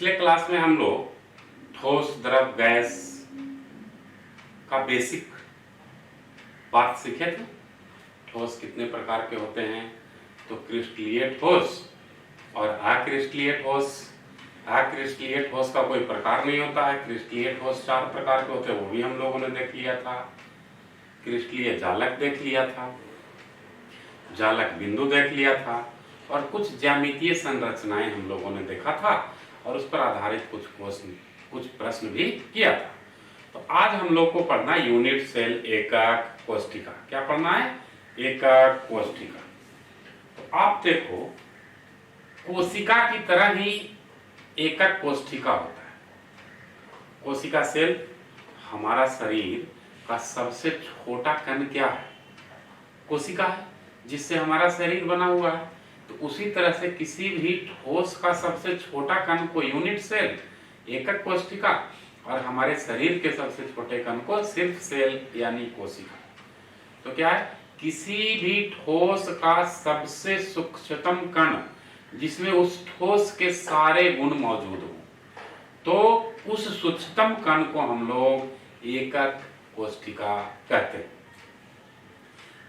पिछले क्लास में हम लोग ठोस द्रव गैस का बेसिक बात सीखे थे। ठोस कितने प्रकार के होते हैं, तो क्रिस्टलीय ठोस और अक्रिस्टलीय ठोस। अक्रिस्टलीय ठोस का कोई प्रकार नहीं होता है। क्रिस्टलीय ठोस 4 प्रकार के होते हैं, वो भी हम लोगों ने देख लिया था। क्रिस्टलीय जालक देख लिया था, जालक बिंदु देख लिया था, और कुछ ज्यामितीय संरचनाएं हम लोगों ने देखा था और उस पर आधारित कुछ प्रश्न भी किया था। तो आज हम लोग को पढ़ना यूनिट सेल एकक कोष्ठिका। क्या पढ़ना है? एकक कोष्ठिका। तो आप देखो, कोशिका की तरह ही एकक कोष्ठिका होता है। कोशिका सेल हमारा शरीर का सबसे छोटा कण क्या है? कोशिका है, जिससे हमारा शरीर बना हुआ है। तो उसी तरह से किसी भी ठोस का सबसे छोटा कण को यूनिट सेल, एकक कोशिका, और हमारे शरीर के सबसे छोटे कण को सिर्फ सेल यानी कोशिका। तो क्या है? किसी भी ठोस का सबसे सूक्ष्मतम कण जिसमें उस ठोस के सारे गुण मौजूद हो, तो उस सूक्ष्मतम कण को हम लोग एकक कोशिका कहते हैं।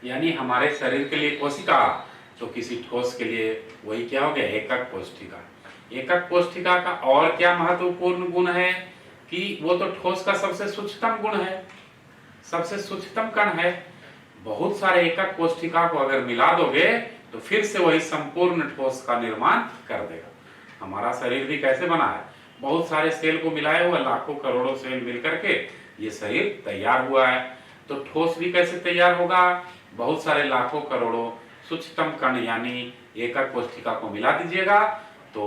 यानी हमारे शरीर के लिए कोशिका, तो किसी ठोस के लिए वही क्या हो गया? एकक कोशिका। एकक कोशिका का और क्या महत्वपूर्ण गुण है कि वो तो ठोस का सबसे सूक्ष्मतम गुण है, सबसे सूक्ष्मतम कण है। बहुत सारे एकक कोशिका को अगर मिला दोगे तो फिर से वही संपूर्ण ठोस का निर्माण कर देगा। हमारा शरीर भी कैसे बना है? बहुत सारे सेल को मिलाए हुआ, लाखों करोड़ों सेल मिलकर के ये शरीर तैयार हुआ है। तो ठोस भी कैसे तैयार होगा? बहुत सारे लाखों करोड़ों सूक्ष्मतम कण यानी एकक कोशिका को मिला दीजिएगा तो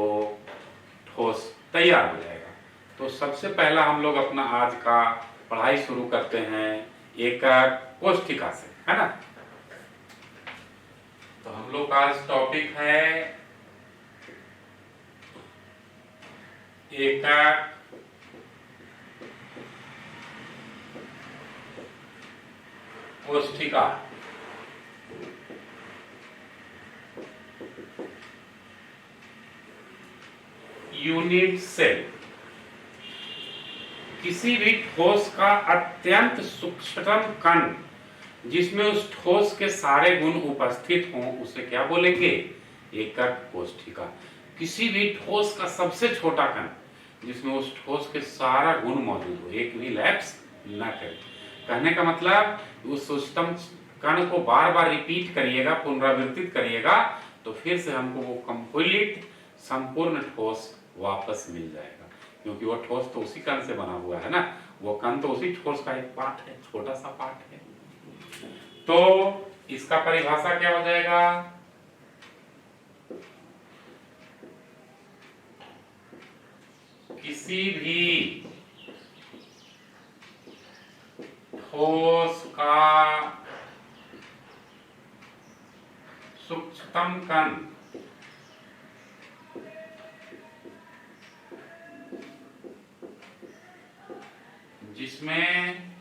ठोस तैयार हो जाएगा। तो सबसे पहला हम लोग अपना आज का पढ़ाई शुरू करते हैं एकक कोशिका से, है ना। तो हम लोग का आज टॉपिक है एकक कोशिका। यूनिट सेल किसी भी ठोस का अत्यंत सूक्ष्मतम कण जिसमें उस ठोस के सारे गुण उपस्थित हों, उसे क्या बोलेंगे? एकक कोशिका। किसी भी ठोस का सबसे छोटा कण जिसमें उस ठोस के सारा गुण मौजूद हो, एक भी लैप्स न करे। कहने का मतलब उस सूक्ष्मतम कण को बार बार रिपीट करिएगा, पुनरावृत्तित करिएगा, तो फिर से हमको वो कंप्लीट संपूर्ण ठोस वापस मिल जाएगा। क्योंकि वो ठोस तो उसी कण से बना हुआ है ना, वो कण तो उसी ठोस का एक पार्ट है, छोटा सा पार्ट है। तो इसका परिभाषा क्या हो जाएगा? किसी भी ठोस का सूक्ष्मतम कण जिसमें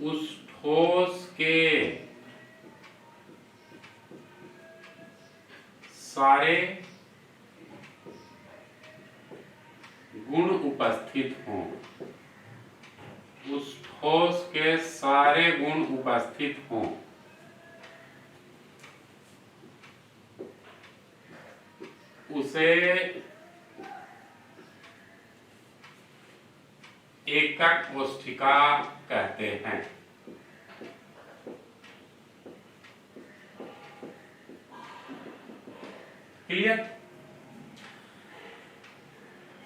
उस ठोस के सारे गुण उपस्थित हों, उस ठोस के सारे गुण उपस्थित हों, उसे एकक कोशिका कहते हैं। क्लियर?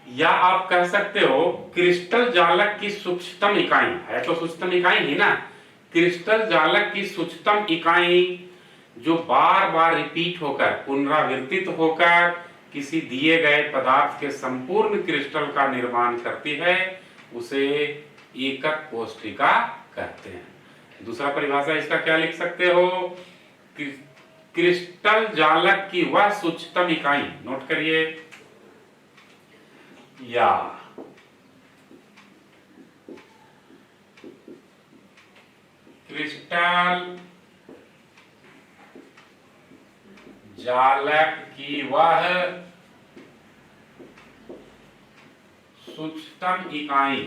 या आप कह सकते हो क्रिस्टल जालक की सूक्ष्मतम इकाई है, तो सूक्ष्मतम इकाई ही ना। क्रिस्टल जालक की सूक्ष्मतम इकाई जो बार बार रिपीट होकर, पुनरावृत्तित होकर किसी दिए गए पदार्थ के संपूर्ण क्रिस्टल का निर्माण करती है, उसे एकक कोशिका कहते हैं। दूसरा परिभाषा इसका क्या लिख सकते हो? क्रिस्टल जालक की वह सूक्ष्मतम इकाई, नोट करिए, या क्रिस्टल जालक की वह सूक्ष्मतम इकाई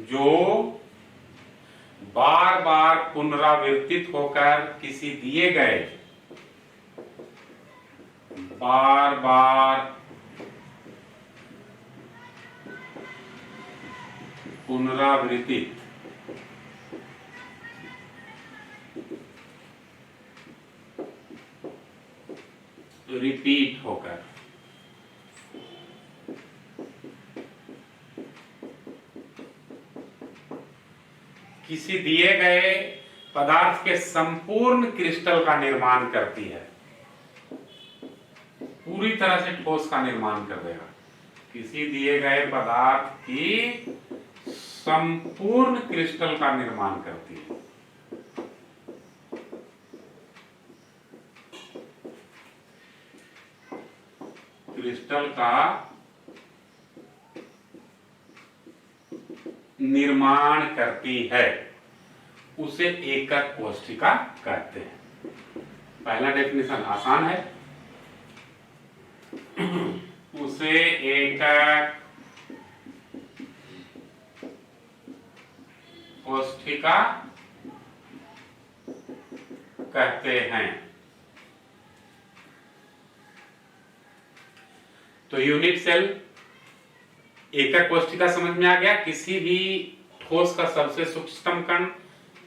जो बार बार पुनरावर्तित होकर किसी दिए गए बार बार पुनरावर्तित रिपीट होकर किसी दिए गए पदार्थ के संपूर्ण क्रिस्टल का निर्माण करती है, पूरी तरह से ठोस का निर्माण कर देगा। किसी दिए गए पदार्थ की संपूर्ण क्रिस्टल का निर्माण करती है। क्रिस्टल का निर्माण करती है, उसे एकक कोष्ठिका कहते हैं। पहला डेफिनेशन आसान है, उसे एकक कोष्ठिका कहते हैं। तो यूनिट सेल एकक कोष्ठिका समझ में आ गया। किसी भी ठोस का सबसे सूक्ष्मतम कण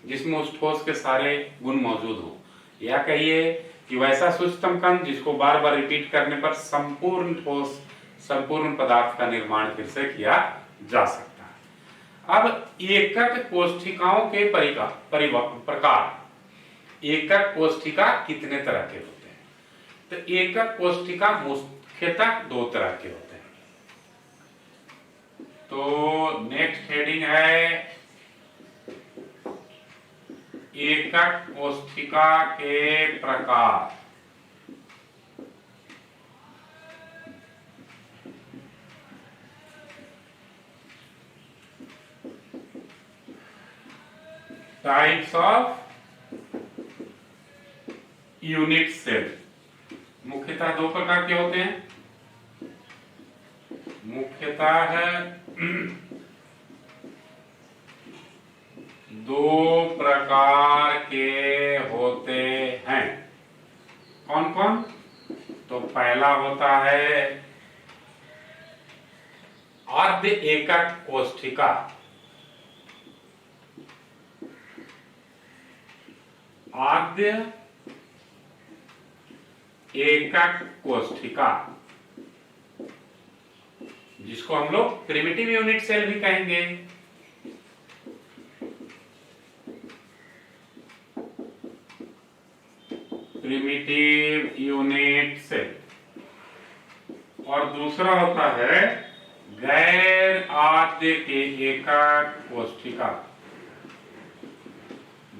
जिसमें उस ठोस के सारे गुण मौजूद हो, या कहिए कि वैसा सूक्ष्मतम कण जिसको बार बार रिपीट करने पर संपूर्ण ठोस संपूर्ण पदार्थ का निर्माण फिर से किया जा सकता है। अब एकक कोष्ठिकाओं के प्रकार, एकक कोष्ठिका कितने तरह के होते हैं? तो एकक कोष्ठिका मुख्यतः दो तरह के होते हैं। तो नेक्स्ट हेडिंग है एकक कोष्ठिका के प्रकार। Types of unit cell. मुख्यतः दो प्रकार के होते हैं। मुख्यतः दो प्रकार के होते हैं। कौन कौन? तो पहला होता है आद्य एकक कोष्ठिका। आद्य एकक कोष्ठिका, जिसको हम लोग प्रिमिटिव यूनिट सेल भी कहेंगे। Primitive unit cell. और दूसरा होता है गैर आद्य के एकक कोष्ठिका।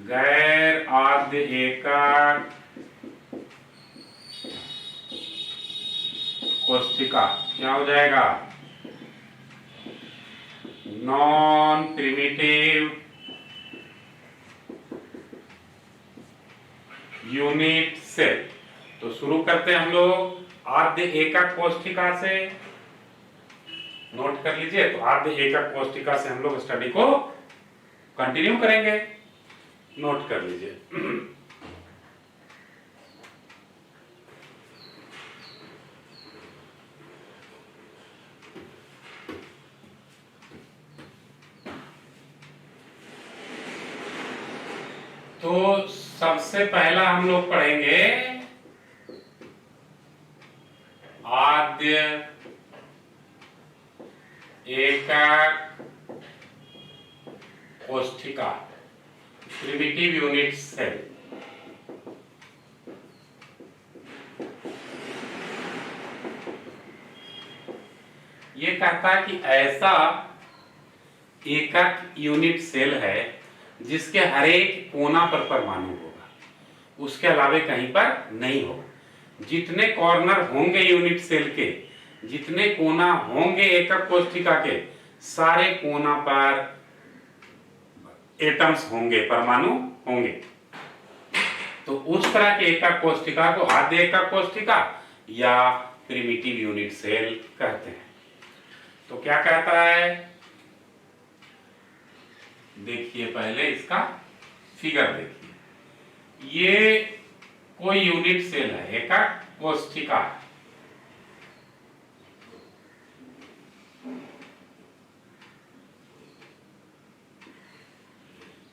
गैर आद्य एकक कोष्ठिका क्या हो जाएगा? Non primitive unit cell. तो शुरू करते हैं हम लोग आद्य एकक कोष्ठिका से। नोट कर लीजिए। तो आद्य एकक कोष्ठिका से हम लोग स्टडी को कंटिन्यू करेंगे। नोट कर लीजिए। तो सबसे पहला हम लोग पढ़ेंगे आद्य एकक कोष्ठिका, प्रिमिटिव यूनिट सेल। ये कहता है कि ऐसा एकक यूनिट सेल है जिसके हर एक कोना पर परमाणु होगा, उसके अलावे कहीं पर नहीं होगा। जितने कॉर्नर होंगे यूनिट सेल के, जितने कोना होंगे एकक कोष्ठिका के, सारे कोना पर एटम्स होंगे, परमाणु होंगे। तो उस तरह के एकक कोशिका को आद्य एकक कोशिका या प्रिमिटिव यूनिट सेल कहते हैं। तो क्या कहता है, देखिए पहले इसका फिगर देखिए। ये कोई यूनिट सेल है, एकक कोशिका।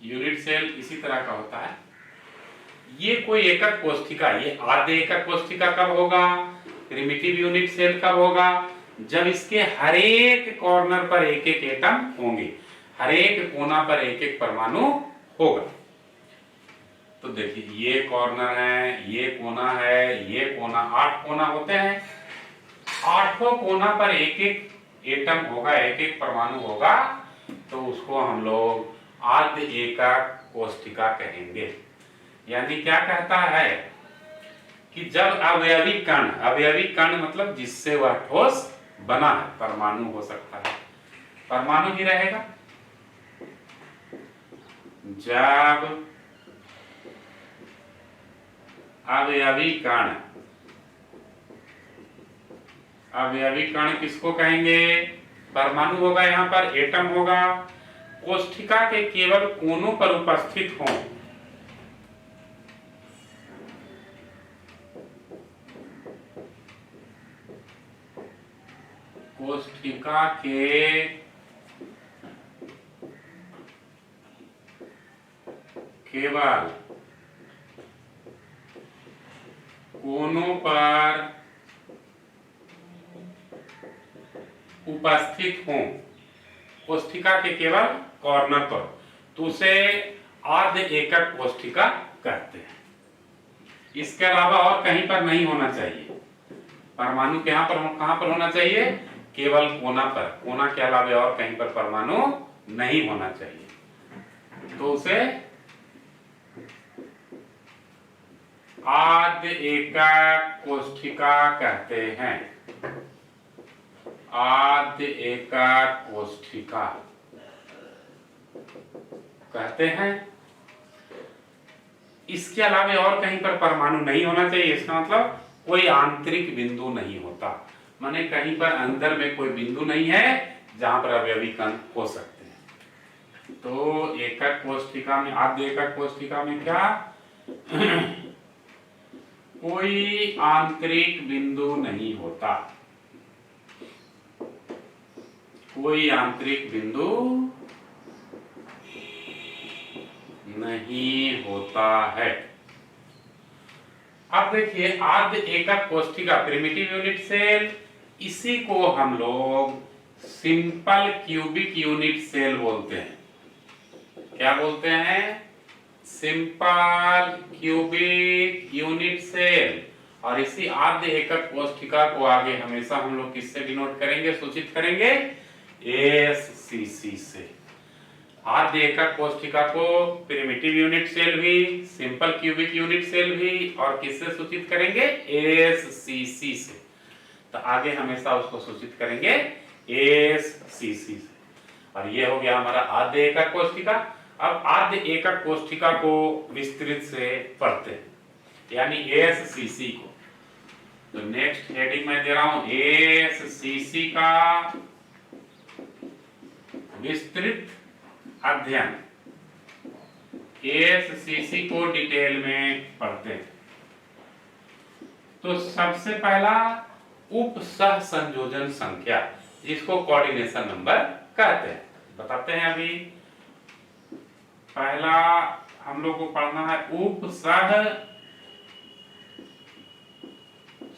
यूनिट सेल इसी तरह का होता है। ये कोई एकक कोशिका, ये आद्य एकक कोशिका कब होगा, प्रिमिटिव यूनिट सेल कब होगा, जब इसके हर एक कॉर्नर पर एक एक एटम होंगे, हर एक कोना पर एक एक परमाणु होगा। तो देखिए ये कॉर्नर है, ये कोना है, ये कोना, 8 कोना होते हैं। 8 कोना पर एक एक एटम होगा, एक एक परमाणु होगा, तो उसको हम लोग आद्य एकक कोशिका कहेंगे। यानी क्या कहता है कि जब अवयवी कण मतलब जिससे वह ठोस बना है, परमाणु हो सकता है, परमाणु ही रहेगा। जब अवयवी कण किसको कहेंगे, परमाणु होगा, यहां पर एटम होगा, कोशिका के केवल कोनों पर उपस्थित हों, कोशिका के केवल कोनों पर उपस्थित हों, कोशिका के केवल कॉर्नर पर, तो उसे आद्य एकक कोशिका कहते हैं। इसके अलावा और कहीं पर नहीं होना चाहिए। परमाणु के कहां पर होना चाहिए, केवल कोना पर, कोना के अलावा और कहीं पर परमाणु नहीं होना चाहिए, तो उसे आद्य एकक कोशिका कहते हैं। आद्य एकक कोशिका कहते हैं। इसके अलावा और कहीं पर परमाणु नहीं होना चाहिए। इसका मतलब कोई आंतरिक बिंदु नहीं होता, माने कहीं पर अंदर में कोई बिंदु नहीं है जहां पर अवयवी कण हो सकते हैं। तो एकक कोशिका में, आद्य एकक कोशिका में क्या कोई आंतरिक बिंदु नहीं होता, कोई आंतरिक बिंदु नहीं होता है। अब देखिए आद्य एकक कोशिका, प्रिमिटिव यूनिट सेल, इसी को हम लोग सिंपल क्यूबिक यूनिट सेल बोलते हैं। क्या बोलते हैं, सिंपल क्यूबिक यूनिट सेल। और इसी आद्य एकक कोशिका को आगे हमेशा हम लोग किससे डिनोट करेंगे, सूचित करेंगे, एससीसी से। आद्य एकक कोशिका को प्रिमिटिव यूनिट सेल भी, सिंपल क्यूबिक यूनिट सेल भी, और किससे सूचित करेंगे, एससीसी से। तो आगे हमेशा उसको सूचित करेंगे एससीसी से। और ये हो गया हमारा आद्य एकक कोशिका। अब आद्य एकक कोशिका को विस्तृत से पढ़ते हैं, यानी एससीसी को। तो नेक्स्ट हेडिंग में दे रहा हूं, एससीसी का विस्तृत अध्ययन। एससीसी को डिटेल में पढ़ते हैं। तो सबसे पहला उप सह संयोजन संख्या, जिसको कोऑर्डिनेशन नंबर कहते हैं, बताते हैं। अभी पहला हम लोग को पढ़ना है उप सह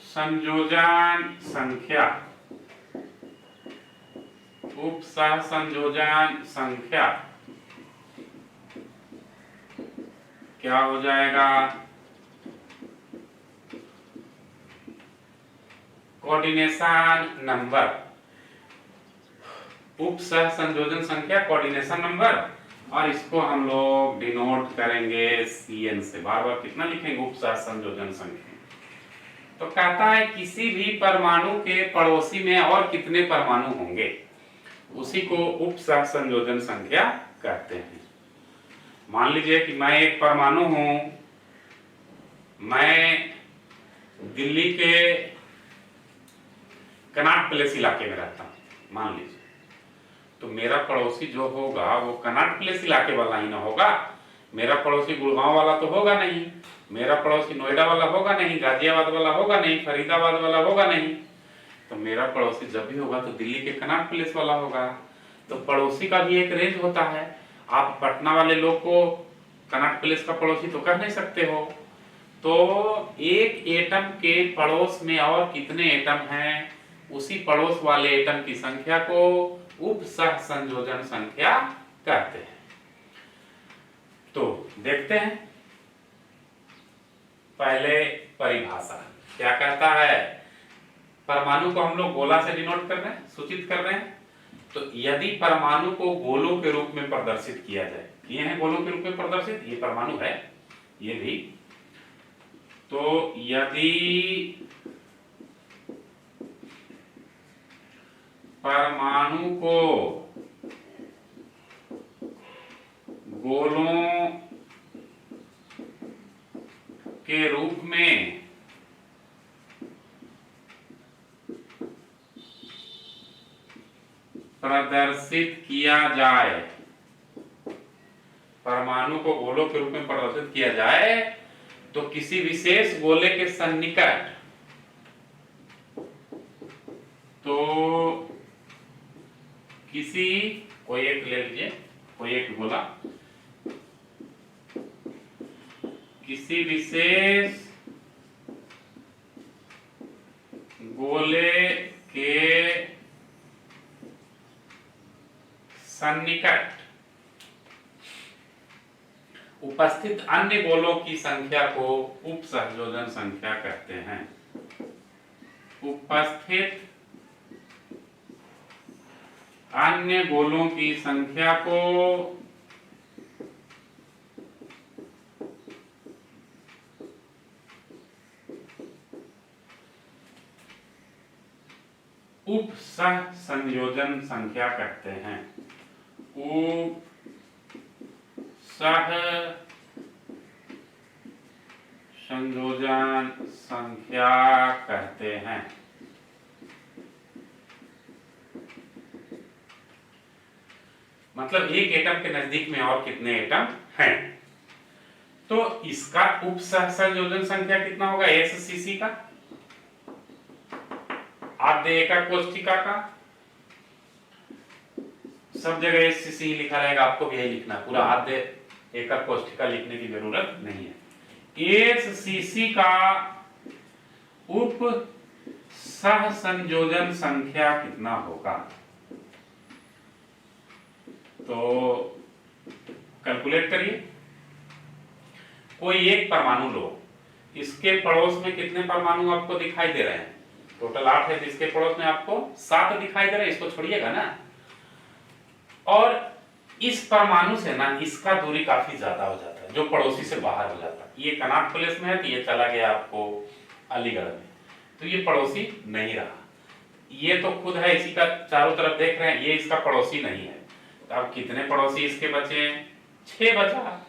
संयोजन संख्या। उप सह संयोजन संख्या क्या हो जाएगा, कोऑर्डिनेशन नंबर। उप सह संयोजन संख्या कोऑर्डिनेशन नंबर, और इसको हम लोग डिनोट करेंगे CN से। बार बार कितना लिखेंगे, उप सह संयोजन संख्या। तो कहता है किसी भी परमाणु के पड़ोसी में और कितने परमाणु होंगे, उसी को उप सह संयोजन संख्या कहते हैं। मान लीजिए कि मैं एक परमाणु हूं मैं दिल्ली के कनॉट प्लेस इलाके में रहता हूँ, मान लीजिए, तो मेरा पड़ोसी जो होगा वो कनॉट प्लेस इलाके वाला ही ना होगा। मेरा पड़ोसी गुड़गांव वाला तो होगा नहीं, मेरा पड़ोसी नोएडा वाला होगा नहीं, गाजियाबाद वाला होगा नहीं, फरीदाबाद वाला होगा नहीं। तो मेरा पड़ोसी जब भी होगा तो दिल्ली के कनॉट प्लेस वाला होगा। तो पड़ोसी का भी एक रेंज होता है। आप पटना वाले लोग को कनॉट प्लेस का पड़ोसी तो कह नहीं सकते हो। तो एक एटम के पड़ोस में और कितने एटम हैं, उसी पड़ोस वाले एटम की संख्या को उपसह संयोजन संख्या कहते हैं। तो देखते हैं पहले परिभाषा क्या कहता है। परमाणु को हम लोग गोला से डिनोट कर रहे हैं, सूचित कर रहे हैं। तो यदि परमाणु को गोलों के रूप में प्रदर्शित किया जाए, ये है गोलों के रूप में प्रदर्शित, ये परमाणु है, ये भी। तो यदि परमाणु को गोलों के रूप में प्रदर्शित किया जाए, परमाणु को गोलों के रूप में प्रदर्शित किया जाए, तो किसी विशेष गोले के सन्निकट, तो किसी, कोई एक ले लीजिए, कोई एक गोला, किसी विशेष गोले के सन्निकट उपस्थित अन्य गोलों की संख्या को उपसंयोजन संख्या कहते हैं। उपस्थित अन्य गोलों की संख्या को उपसह संयोजन संख्या कहते हैं। उपसह संयोजन संख्या कहते हैं। मतलब एक एटम के नजदीक में और कितने एटम हैं। तो इसका उपसह संयोजन संख्या कितना होगा, एससीसी का, आद्य एकक कोष्ठिका का, सब जगह एससीसी ही लिखा रहेगा, आपको भी यही लिखना, पूरा आद्य एकक कोष्ठिका लिखने की जरूरत नहीं है। एससीसी का उप सह संयोजन संख्या कितना होगा, तो कैलकुलेट करिए। कोई एक परमाणु लो, इसके पड़ोस में कितने परमाणु आपको दिखाई दे रहे हैं, टोटल 8 है, तो इसके पड़ोस में आपको 7 दिखाई दे रहे हैं, इसको छोड़िएगा ना। और इस परमाणु से ना इसका दूरी काफी ज्यादा हो जाता है, जो पड़ोसी से बाहर हो जाता है। ये कनॉट प्लेस में है, तो ये चला गया आपको अलीगढ़ में, तो ये पड़ोसी नहीं रहा। ये तो खुद है, इसी का चारों तरफ देख रहे हैं, ये इसका पड़ोसी नहीं है। तो अब कितने पड़ोसी इसके बचे, 6 बचा।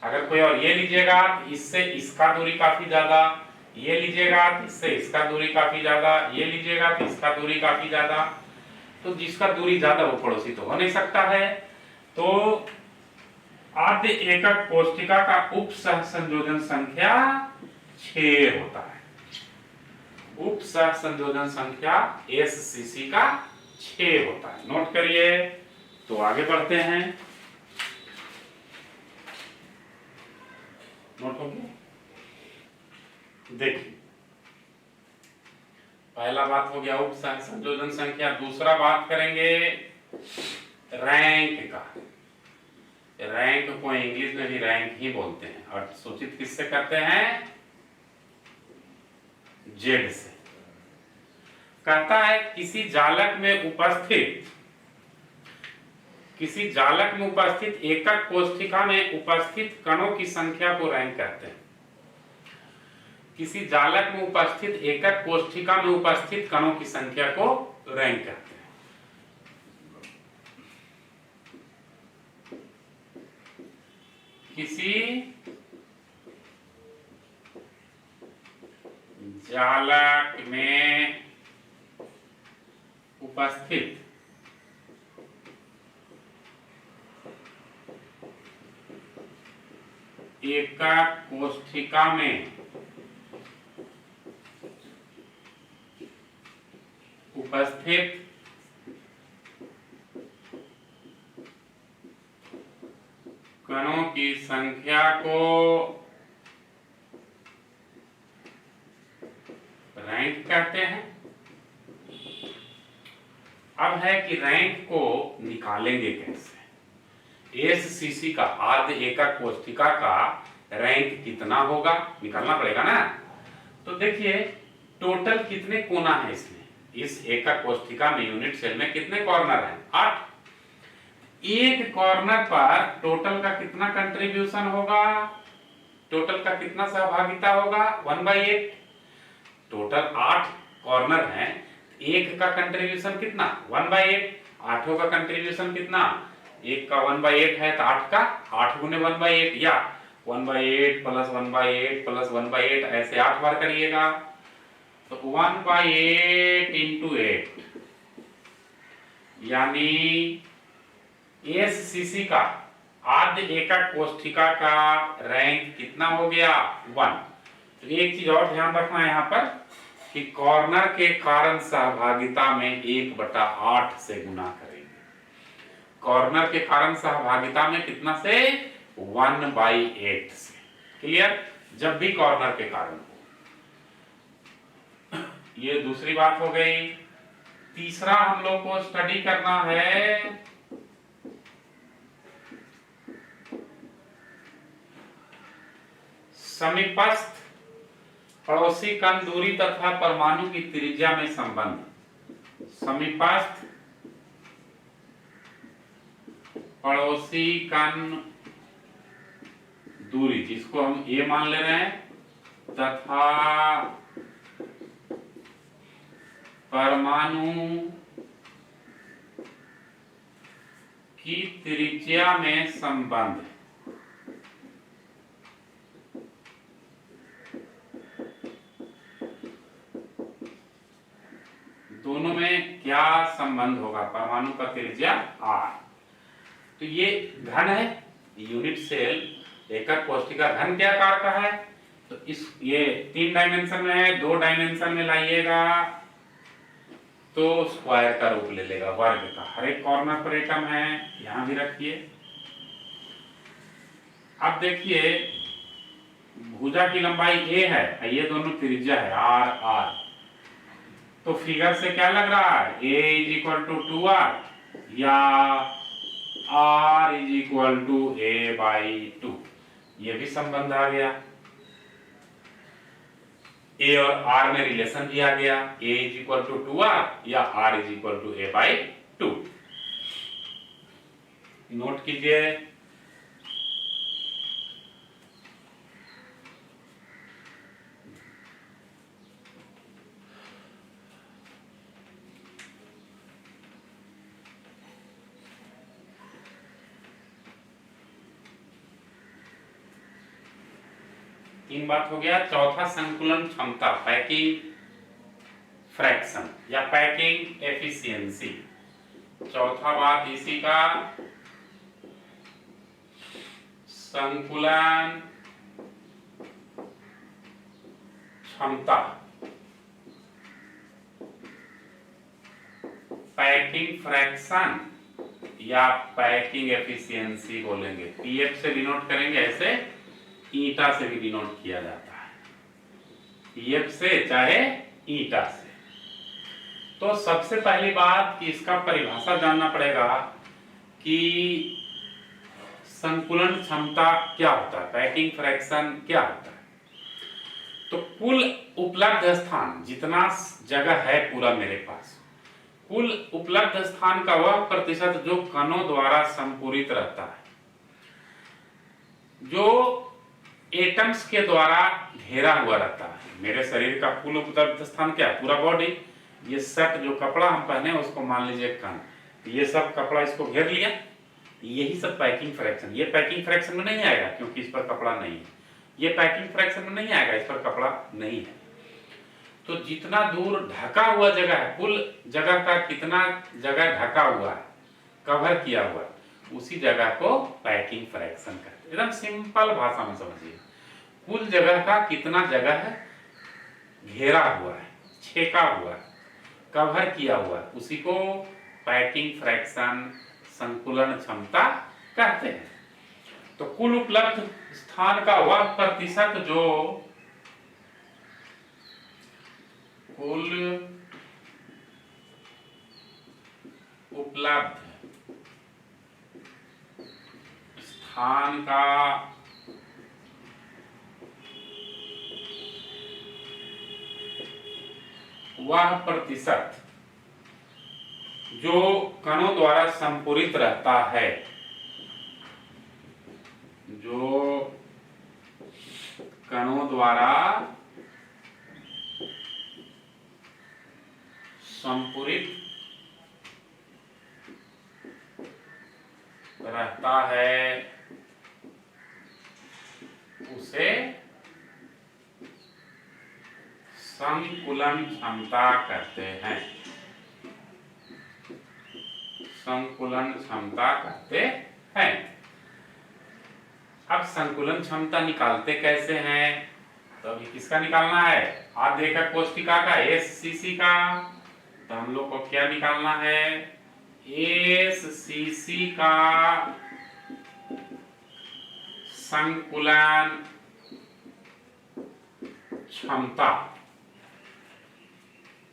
अगर कोई और ये लीजिएगा, इससे इसका दूरी काफी ज्यादा, ये लीजिएगा तो इससे इसका दूरी काफी ज्यादा, ये लीजिएगा तो इसका दूरी काफी ज्यादा। तो जिसका दूरी ज्यादा वो पड़ोसी तो हो नहीं सकता है। तो आद्य एकक कोष्ठिका का उपसह संयोजन संख्या 6 होता है। उपसह संयोजन संख्या एससीसी का 6 होता है, नोट करिए। तो आगे बढ़ते हैं, नोट हो गया। देखिए, पहला बात हो गया उपसह संयोजन संख्या। दूसरा बात करेंगे रैंक का। रैंक को इंग्लिश में भी रैंक ही बोलते हैं, और सूचित किससे करते हैं, जेड से। कहता है किसी जालक में उपस्थित एकक कोष्ठिका में उपस्थित कणों की संख्या को रैंक कहते हैं। किसी जालक में उपस्थित एकक कोष्ठिका में उपस्थित कणों की संख्या को रैंक कहते हैं। किसी चालक में उपस्थित एकक कोष्ठिका में उपस्थित कणों की संख्या को रैंक कहते हैं। अब है कि रैंक को निकालेंगे कैसे। एससीसी का आद्य एकक कोष्ठिका का रैंक कितना होगा निकालना पड़ेगा ना। तो देखिए टोटल कितने कोना है इसमें, इस एकक कोष्ठिका में यूनिट सेल में कितने कॉर्नर हैं, 8। एक कॉर्नर पर टोटल का कितना कंट्रीब्यूशन होगा, टोटल का कितना सहभागिता होगा, 1/8। टोटल 8 कॉर्नर हैं, एक का कंट्रीब्यूशन कितना, 1/8। 8 का कंट्रीब्यूशन कितना, एक का 1/8 है तो 8 का 8 गुने 1/8 या 1/8 प्लस 1/8 प्लस 1/8 ऐसे 8 बार करिएगा तो 1/8 इंटू 8 यानी एससीसी का आद्य एकक कोष्ठिका का रैंक कितना हो गया, 1। तो एक चीज और ध्यान रखना है यहाँ पर कि कॉर्नर के कारण सहभागिता में 1/8 से गुना करेंगे। कॉर्नर के कारण सहभागिता में कितना से, 1/8 से। क्लियर, जब भी कॉर्नर के कारण हो। ये दूसरी बात हो गई। तीसरा हम लोग को स्टडी करना है समीपस्थ पड़ोसी कण दूरी तथा परमाणु की त्रिज्या में संबंध। समीपस्थ पड़ोसी कण दूरी जिसको हम ए मान ले रहे हैं तथा परमाणु की त्रिज्या में संबंध। दोनों में क्या संबंध होगा, परमाणु का त्रिज्या r। तो ये घन है, यूनिट सेल एकक कोष्ठिका घन के आकार का है। तो इस ये 3 डायमेंशन में है, 2 डायमेंशन में लाइएगा तो स्क्वायर का रूप ले लेगा, वर्ग का। हर एक कॉर्नर पर एटम है, यहां भी रखिए। अब देखिए भुजा की लंबाई a है, ये दोनों त्रिज्या है r r। तो फिगर से क्या लग रहा है, a = 2r या r = a/2। ये भी संबंध आ गया, a और r में रिलेशन भी आ गया, a = 2r या r = a/2। नोट कीजिए। तीन बात हो गया। चौथा संकुलन क्षमता, पैकिंग फ्रैक्शन या पैकिंग एफिशिएंसी। चौथा बात इसी का संकुलन क्षमता, पैकिंग फ्रैक्शन या पैकिंग एफिशिएंसी बोलेंगे। पीएफ से डिनोट करेंगे, ऐसे ईटा से भी डिनोट किया जाता है, पीएफ से चाहे ईटा से। तो सबसे पहली बात कि इसका परिभाषा जानना पड़ेगा कि संकुलन क्षमता क्या होता है, पैकिंग फ्रैक्शन क्या होता है। तो कुल उपलब्ध स्थान, जितना जगह है पूरा मेरे पास, कुल उपलब्ध स्थान का वह प्रतिशत जो कणों द्वारा संपूरित रहता है, जो एटम्स के द्वारा घेरा हुआ रहता है। मेरे शरीर का कुल उपलब्ध स्थान क्या है, पूरा बॉडी। ये शर्ट जो कपड़ा हम पहने उसको मान लीजिए कण, ये सब कपड़ा इसको घेर लिया, यही सब पैकिंग फ्रैक्शन। ये पैकिंग फ्रैक्शन में नहीं आएगा क्योंकि इस पर कपड़ा नहीं है, ये पैकिंग फ्रैक्शन में नहीं आएगा, इस पर कपड़ा नहीं है। तो जितना दूर ढका हुआ जगह है, कुल जगह का कितना जगह ढका हुआ है, कवर किया हुआ है, उसी जगह को पैकिंग फ्रैक्शन कहते हैं। एकदम सिंपल भाषा में समझिए, कुल जगह का कितना जगह है घेरा हुआ है, छेका हुआ है, कवर किया हुआ है, उसी को पैकिंग फ्रैक्शन, संकुलन क्षमता कहते हैं। तो कुल उपलब्ध स्थान का वह प्रतिशत जो कुल उपलब्ध स्थान का वह प्रतिशत जो कणों द्वारा संपूरित रहता है, जो कणों द्वारा संपूरित रहता है, उसे संकुलन क्षमता कहते हैं। संकुलन क्षमता कहते हैं। अब संकुलन क्षमता निकालते कैसे हैं? तो अभी किसका निकालना है? आधे कोष्ठिका का, एससीसी का। तो हम लोग को क्या निकालना है? एससीसी का संकुलन क्षमता,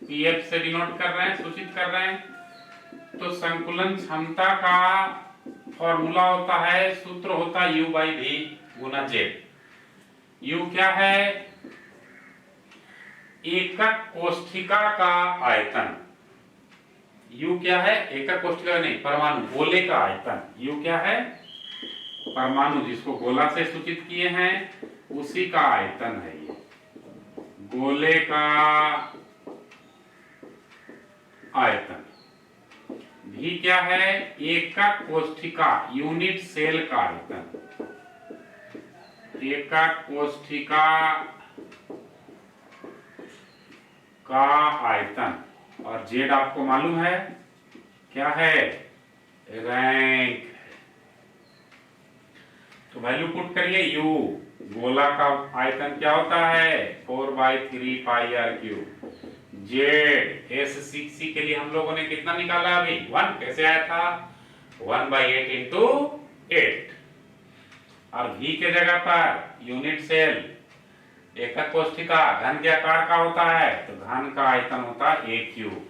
पीएफ से डिनोट कर रहे हैं, सूचित कर रहे हैं। तो संकुलन क्षमता का फॉर्मूला होता है, सूत्र होता है U/V गुना Z। U क्या है? एकक कोष्ठिका का आयतन। U क्या है? एकक कोष्ठिका नहीं, परमाणु, गोले का आयतन। U क्या है? परमाणु, जिसको गोला से सूचित किए हैं, उसी का आयतन है ये, गोले का आयतन। भी क्या है? एकक कोष्ठिका, यूनिट सेल का आयतन। एकक कोष्ठिका का आयतन। और जेड आपको मालूम है क्या है? रैंक। तो वैल्यू पुट करिए। U गोला का आयतन क्या होता है? 4/3 पाई r क्यूब। जेड एससीसी के लिए हम लोगों ने कितना निकाला अभी? 1। कैसे आया था? 1/8 इंटू 8। और V के जगह पर यूनिट सेल, एकक कोष्ठिका, घन के आकार का होता है, तो घन का आयतन होता है a क्यूब।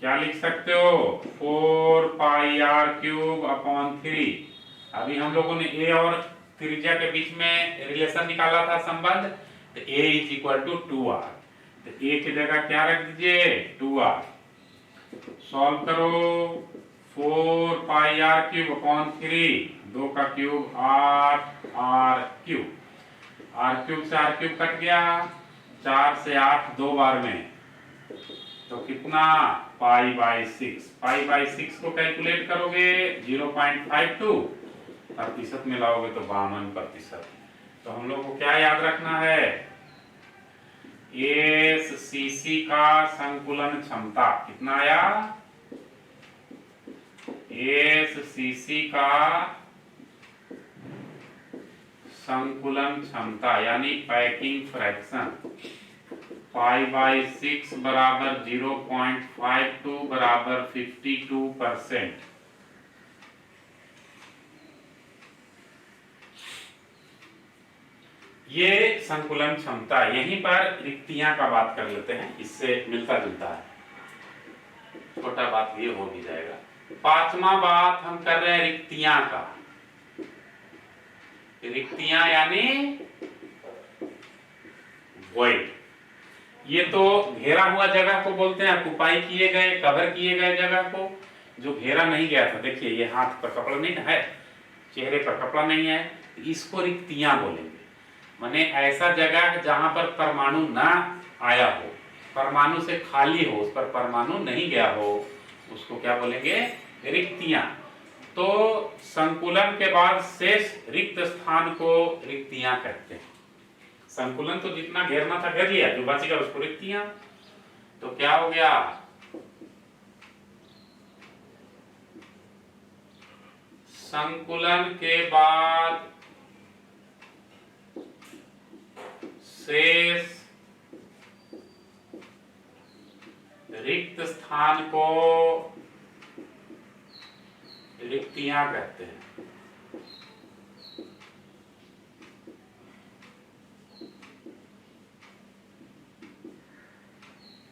क्या लिख सकते हो? 4 पाई r क्यूब अपॉन 3। अभी हम लोगों ने a और त्रिज्या के बीच में रिलेशन निकाला था, संबंध। तो a is equal to 2r। तो a की जगह क्या रख दीजिए? 2r। सॉल्व करो। 4 पाई r क्यूब अपॉन 3, 2 का cube 8 r cube. r cube से r क्यूब कट गया, 4 से 8 दो बार में, तो कितना? π/6। π/6 को कैलकुलेट करोगे 0.52, प्रतिशत में लाओगे तो 52%। तो हम लोग को क्या याद रखना है? एससीसी का संकुलन क्षमता कितना आया? एससीसी का संकुलन क्षमता यानी पैकिंग फ्रैक्शन π/6 बराबर 0.52 बराबर 52%। ये संकुलन क्षमता। यहीं पर रिक्तियां का बात कर लेते हैं, इससे मिलता जुलता है, छोटा बात ये हो भी जाएगा। 5वां बात हम कर रहे हैं रिक्तियां का। रिक्तियां यानी वॉइड। ये तो घेरा हुआ जगह को बोलते हैं, ऑक्युपाई किए गए, कवर किए गए जगह को, जो घेरा नहीं गया था। देखिए ये हाथ पर कपड़ा नहीं है, चेहरे पर कपड़ा नहीं है, इसको रिक्तियां बोलेंगे। माने ऐसा जगह जहां पर परमाणु ना आया हो, परमाणु से खाली हो, उस पर परमाणु नहीं गया हो, उसको क्या बोलेंगे? रिक्तियां। तो संकुलन के बाद शेष रिक्त स्थान को रिक्तियां कहते हैं। संकुलन तो जितना घेरना था घेर लिया, जो बचेगा उसको रिक्तियां। तो क्या हो गया, संकुलन के बाद शेष रिक्त स्थान को रिक्तियां कहते हैं।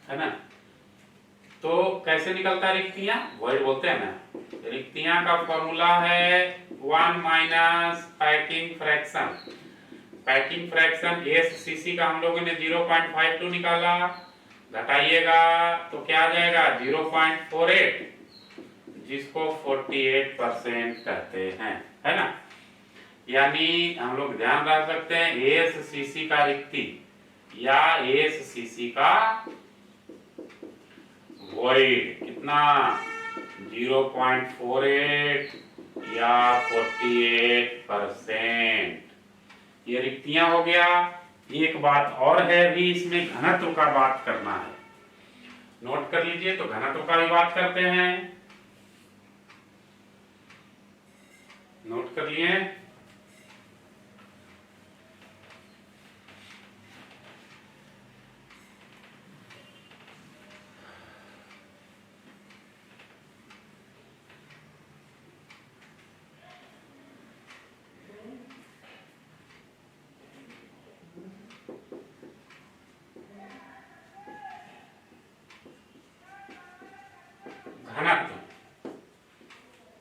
है ना। तो कैसे निकलता है रिक्तियां, वॉइड बोलते हैं ना। रिक्तियां का फॉर्मूला है 1 minus packing fraction. Packing fraction SCC का हम लोगों ने 0.52 निकाला, घटाइएगा तो क्या आ जाएगा 0.48, जिसको 48% कहते हैं। है ना। यानी हम लोग ध्यान रख सकते हैं एससीसी का रिक्ति या एससीसी का वॉइड कितना 0.48 या 48%। ये रिक्तियां हो गया। एक बात और है भी, इसमें घनत्व का बात करना है, नोट कर लीजिए। तो घनत्व का भी बात करते हैं, नोट कर लिए। घनत्व,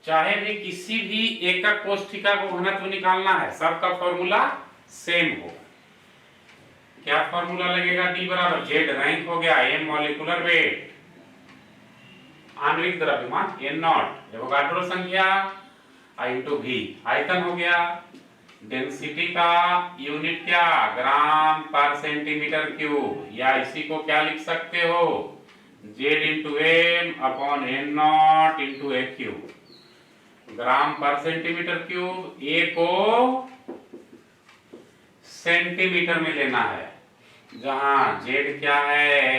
चाहे भी किसी भी एकक कोष्ठिका को घनत्व निकालना है, सबका फॉर्मूला सेम होगा। क्या फॉर्मूला लगेगा, डी बराबर जेड रैंक हो गया, एम मॉलिक्यूलर वेट, आणविक द्रव्यमान एन नॉट, एवोगाड्रो संख्या आई इंटू भी, आयतन हो गया, डेंसिटी का यूनिट क्या ग्राम पर सेंटीमीटर क्यूब, या इसी को क्या लिख सकते हो Z into M upon N not into A cube, gram per centimetre cube. ए को सेंटीमीटर में लेना है, जहां Z क्या है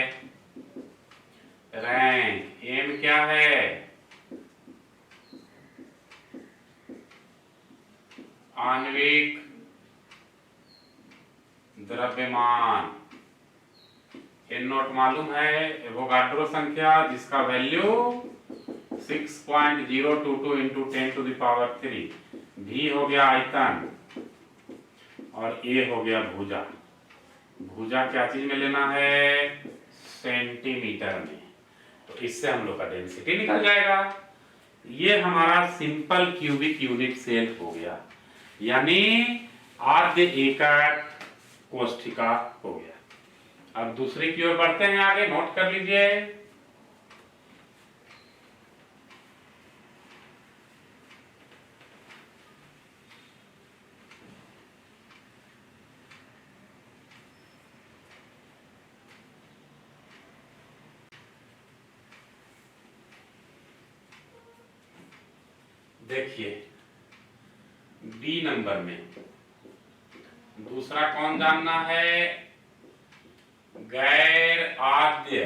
रैंक, एम क्या है आणविक द्रव्यमान, एन नॉट मालूम है, एवोगाड्रो संख्या जिसका value 6.022 into 10 to the power 3, भी हो गया आयतन, और ए हो गया भुजा। भुजा क्या चीज में लेना है सेंटीमीटर में, तो इससे हम लोग का डेंसिटी निकल जाएगा। ये हमारा सिंपल क्यूबिक यूनिट सेल हो गया, यानी आद्य एकक कोष्ठिका हो गया। अब दूसरी की ओर बढ़ते हैं आगे, नोट कर लीजिए। देखिए बी नंबर में दूसरा कौन जानना है, गैर आद्य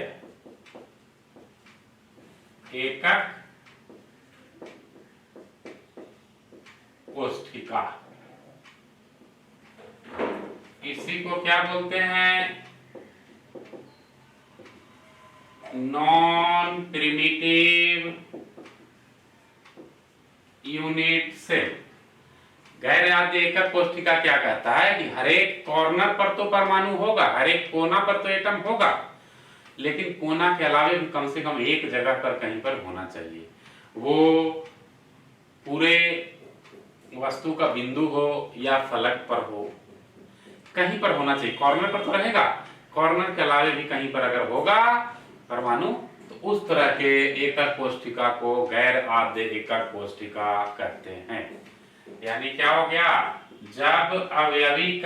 एकक कोष्ठिका, इसी को क्या बोलते हैं नॉन प्रिमिटिव यूनिट सेल। गैर आद्य एकक कोष्ठिका क्या कहता है कि हर एक कॉर्नर पर तो परमाणु होगा, हर एक कोना पर तो एटम होगा, लेकिन कोना के अलावे भी कम से कम एक जगह पर कहीं पर होना चाहिए। वो पूरे वस्तु का बिंदु हो या फलक पर हो, कहीं पर होना चाहिए। कॉर्नर पर तो रहेगा, कॉर्नर के अलावे भी कहीं पर अगर होगा परमाणु, तो उस तरह के एकक कोष्ठिका को गैर आद्य एकक कोष्ठिका कहते हैं। यानी क्या हो गया, जब अवयवी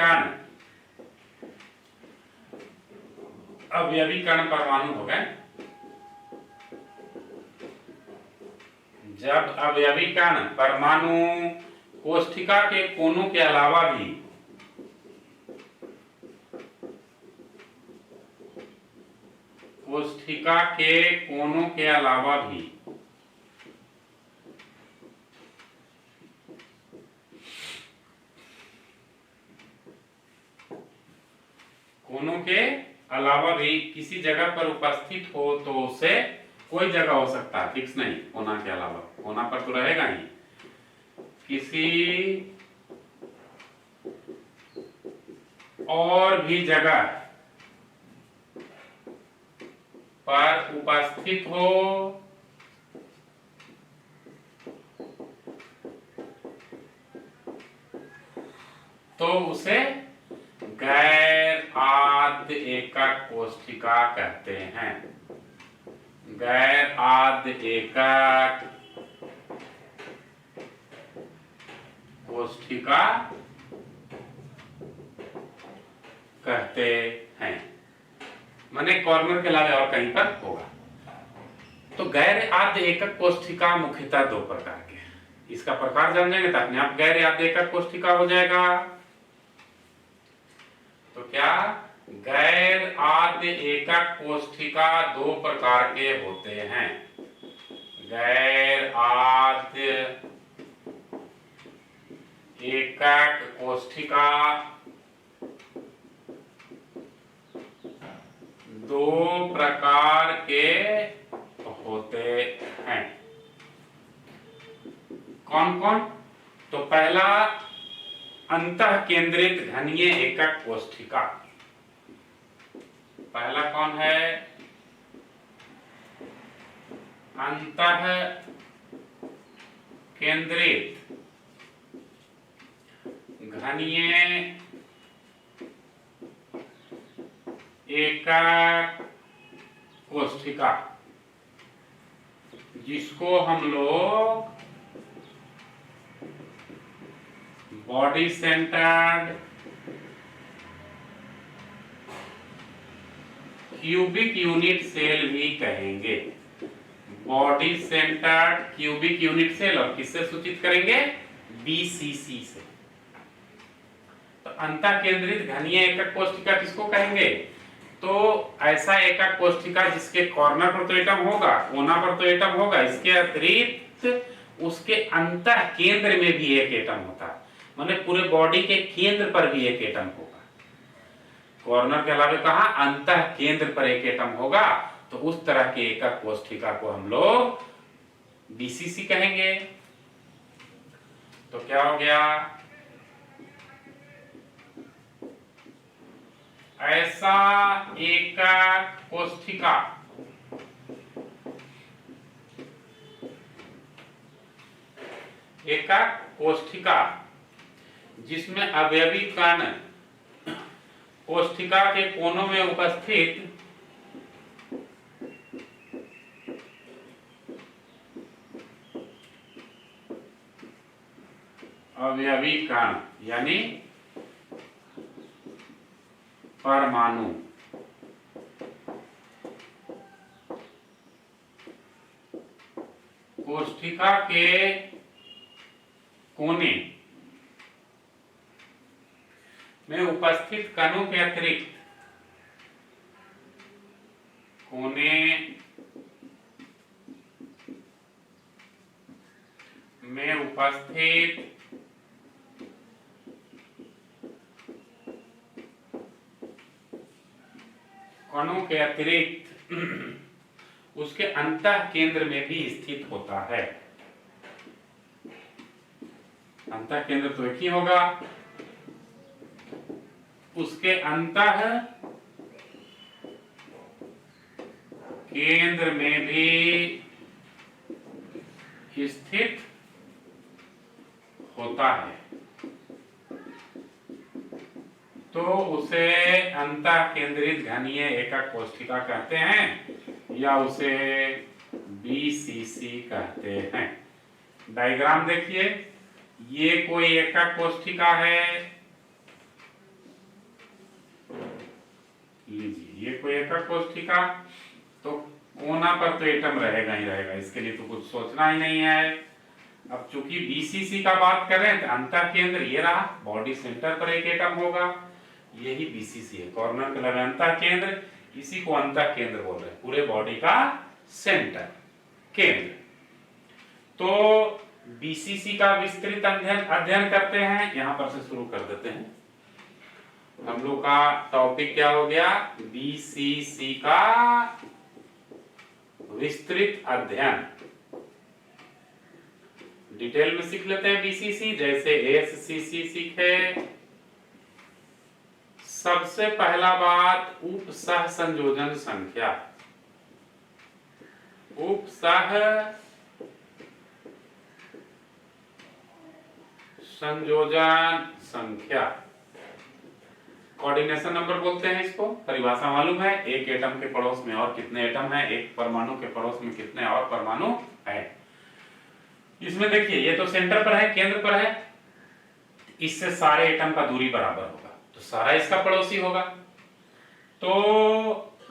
कण परमाणु हो गए, जब अवयवी कण परमाणु कोष्ठिका के कोनों के अलावा भी कोष्ठिका के कोनों के अलावा भी किसी जगह पर उपस्थित हो तो उसे कोई जगह हो सकता है, फिक्स नहीं, कोना के अलावा, कोना पर तो रहेगा ही, किसी और भी जगह पर उपस्थित हो तो उसे गैर आद्य एकक कोष्ठिका कहते हैं। गैर आद्य एकक कोष्ठिका कहते हैं, माने कॉर्नर के अलावा और कहीं पर होगा। तो गैर आद्य एकक कोष्ठिका मुख्यतः दो प्रकार के हैं। इसका प्रकार जान जाएंगे तो अपने आप गैर आद्य एकक कोष्ठिका हो जाएगा। तो क्या गैर आद्य एकक कोष्ठिका दो प्रकार के होते हैं। गैर आद्य एकक कोष्ठिका दो प्रकार के होते हैं। कौन कौन? तो पहला अंतः केंद्रित घनीय एकक कोष्ठिका। पहला कौन है? अंतः केंद्रित घनीय एकक कोष्ठिका, जिसको हम लोग body centred cubic unit cell भी कहेंगे। Body centred cubic unit cell, और किससे सूचित करेंगे? बीसीसी से। तो अंतः केंद्रित घनीय एकक कोष्ठिका किसको कहेंगे? तो ऐसा एकक कोष्ठिका जिसके कॉर्नर पर तो एटम होगा, कोना पर तो एटम होगा, इसके अतिरिक्त उसके अंतः केंद्र में भी एक एटम होता है, माने पूरे बॉडी के केंद्र पर भी एक एटम होगा। कॉर्नर के अलावा कहा अंतः केंद्र पर एक एटम होगा, तो उस तरह के एकक कोष्ठिका को हम लोग बीसीसी कहेंगे। तो क्या हो गया? ऐसा एकक कोष्ठिका जिसमें अवयवी कण कोष्ठिका के कोनों में उपस्थित अवयवी कण यानी परमाणु कोष्ठिका के कोने में उपस्थित कणों के अतिरिक्त कोने में उपस्थित कणों के अतिरिक्त उसके अंतः केंद्र में भी स्थित होता है। अंतः केंद्र तो एक ही होगा, उसके अंतः केंद्र में भी स्थित होता है, तो उसे अंतः केंद्रित घनीय एकक कोष्ठिका कहते हैं या उसे बीसीसी कहते हैं। डायग्राम देखिए, ये कोई एकक कोष्ठिका है, लीजिए ये कोई एकक कोष्ठिका, तो कोना पर तो एटम रहेगा ही रहेगा, इसके लिए तो कुछ सोचना ही नहीं है। अब चूंकि बीसीसी का बात कर रहे हैं तो अंतः केंद्र ये रहा, बॉडी सेंटर पर एक एटम होगा, यही बीसीसी है। कॉर्नर के लगे अंतः केंद्र, इसी को अंतः केंद्र बोल रहे हैं, पूरे बॉडी का सेंटर, केंद्र। तो बीसीसी का विस्तृत अध्ययन करते हैं, यहां पर से शुरू कर देते हैं। हम लोग का टॉपिक क्या हो गया, बीसीसी का विस्तृत अध्ययन। डिटेल में सीख लेते हैं बीसीसी, जैसे एससीसी सीखे। सबसे पहला बात, उप सह संयोजन संख्या। उप सह संयोजन संख्या, कोऑर्डिनेशन नंबर बोलते हैं इसको। परिभाषा मालूम है, एक एटम के पड़ोस में और कितने एटम हैं, एक परमाणु के पड़ोस में कितने और परमाणु है। इसमें देखिए, ये तो सेंटर पर है, केंद्र पर है, इससे सारे एटम का दूरी बराबर होगा, तो सारा इसका पड़ोसी होगा। तो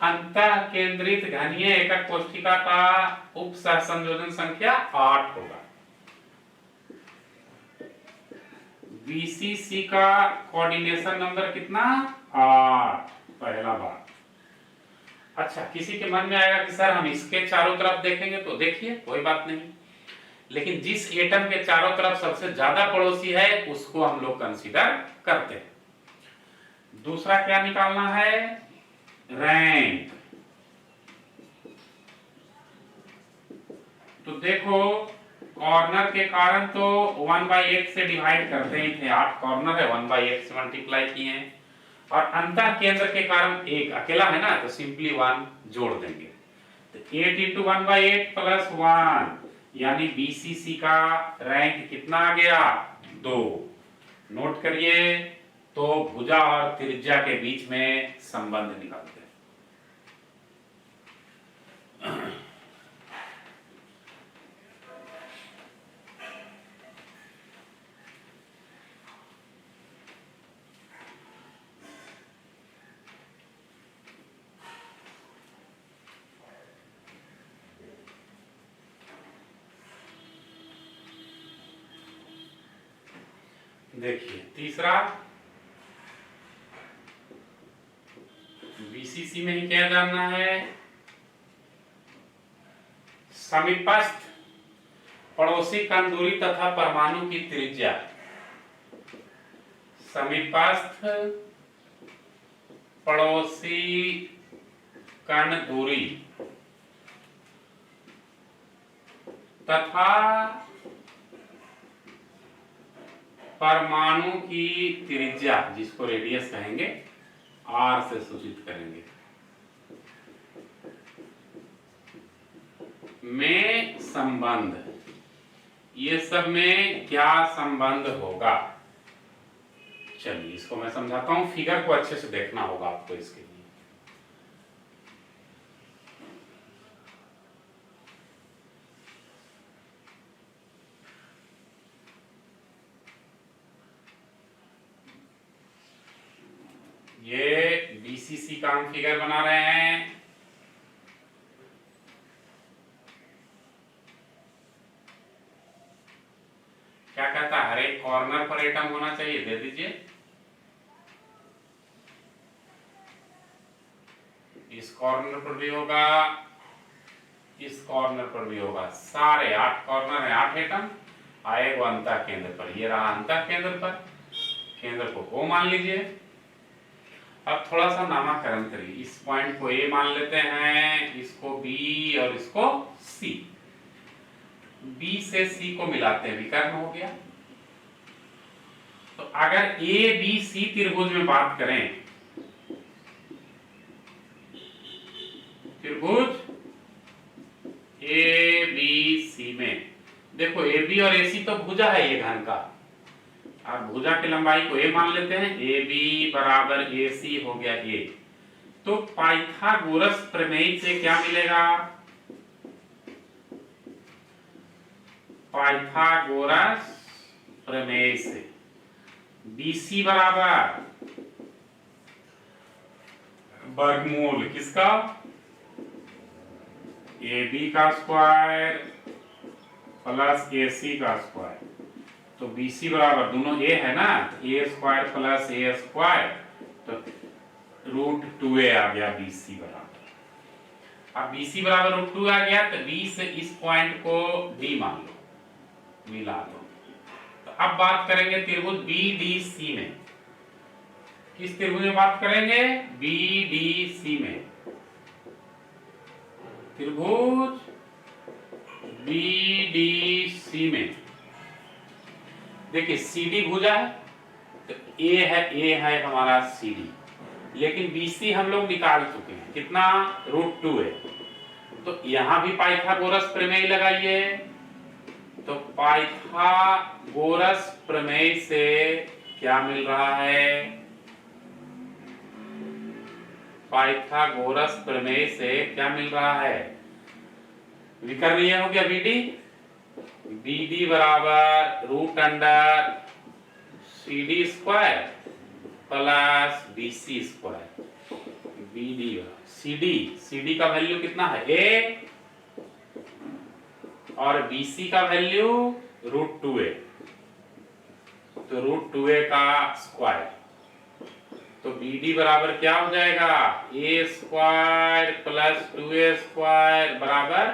अंतः केंद्रित घनीय एकक कोष्ठिका का उप सह संयोजन संख्या 8 होगा। बीसीसी का कोऑर्डिनेशन नंबर कितना, 8, पहला बात। अच्छा, किसी के मन में आएगा कि सर हम इसके चारों तरफ देखेंगे, तो देखिए कोई बात नहीं, लेकिन जिस एटम के चारों तरफ सबसे ज्यादा पड़ोसी है उसको हम लोग कंसीडर करते हैं। दूसरा क्या निकालना है, रैंक। तो देखो, कॉर्नर के कारण तो 1/8 से डिवाइड करते ही थे, 8 कॉर्नर है, 1/8 से मल्टीप्लाई किए हैं। और अंतः केंद्र के कारण एक अकेला है ना, तो सिंपली 1 जोड़ देंगे, तो 8 × 1/8 + 1, यानी बीसीसी का रैंक कितना आ गया, 2। नोट करिए, तो भुजा और त्रिज्या के बीच में संबंध निकालते हैं। देखिए, तीसरा, बीसीसी में ही क्या जानना है, समीपस्थ पड़ोसी कण दूरी तथा परमाणु की त्रिज्या। समीपस्थ पड़ोसी कण दूरी तथा परमाणु की त्रिज्या, जिसको रेडियस कहेंगे, आर से सूचित करेंगे, में संबंध। ये सब में क्या संबंध होगा, चलिए इसको मैं समझाता हूं। फिगर को अच्छे से देखना होगा आपको इसके लिए। ये बीसीसी का हम फिगर बना रहे हैं। क्या कहता है, हर एक कॉर्नर पर एटम होना चाहिए, दे दीजिए। इस कॉर्नर पर भी होगा, इस कॉर्नर पर भी होगा, सारे 8 कॉर्नर है, 8 एटम आएगा अंतः केंद्र पर। ये रहा अंतः केंद्र पर, केंद्र को O मान लीजिए। अब थोड़ा सा नामकरण करिए, इस पॉइंट को A मान लेते हैं, इसको B और इसको C। B से C को मिलाते हैं, विकर्ण हो गया। तो अगर ABC त्रिभुज में बात करें, त्रिभुज ABC में देखो, AB और AC तो भुजा है ये घन का, और भुजा की लंबाई को A मान लेते हैं, AB = AC हो गया A। तो पाइथागोरस प्रमेय से क्या मिलेगा, पाइथागोरस प्रमेय से BC बराबर वर्गमूल किसका, AB का स्क्वायर प्लस AC का स्क्वायर। तो BC बराबर, दोनों A है ना, तो A² + A², तो √2a आ गया BC बराबर। अब BC बराबर √2 आ गया तो B से इस पॉइंट को D मान लो, मिला दो। तो अब बात करेंगे त्रिभुज BDC में। किस त्रिभुज में बात करेंगे? BDC में। त्रिभुज BDC में देखिए CD भुजा है तो A है हमारा CD, लेकिन BC हम लोग निकाल चुके हैं, कितना? √2 है। तो यहां भी पाइथागोरस प्रमेय लगाइए। तो पाइथागोरस प्रमेय से क्या मिल रहा है? पाइथागोरस प्रमेय से क्या मिल रहा है? विकर्णीय हो गया BD बराबर √CD² प्लस BC²। CD का वैल्यू कितना है? A, और BC का वैल्यू √2a, तो √2a का स्क्वायर। तो BD बराबर क्या हो जाएगा? A² प्लस 2a² बराबर,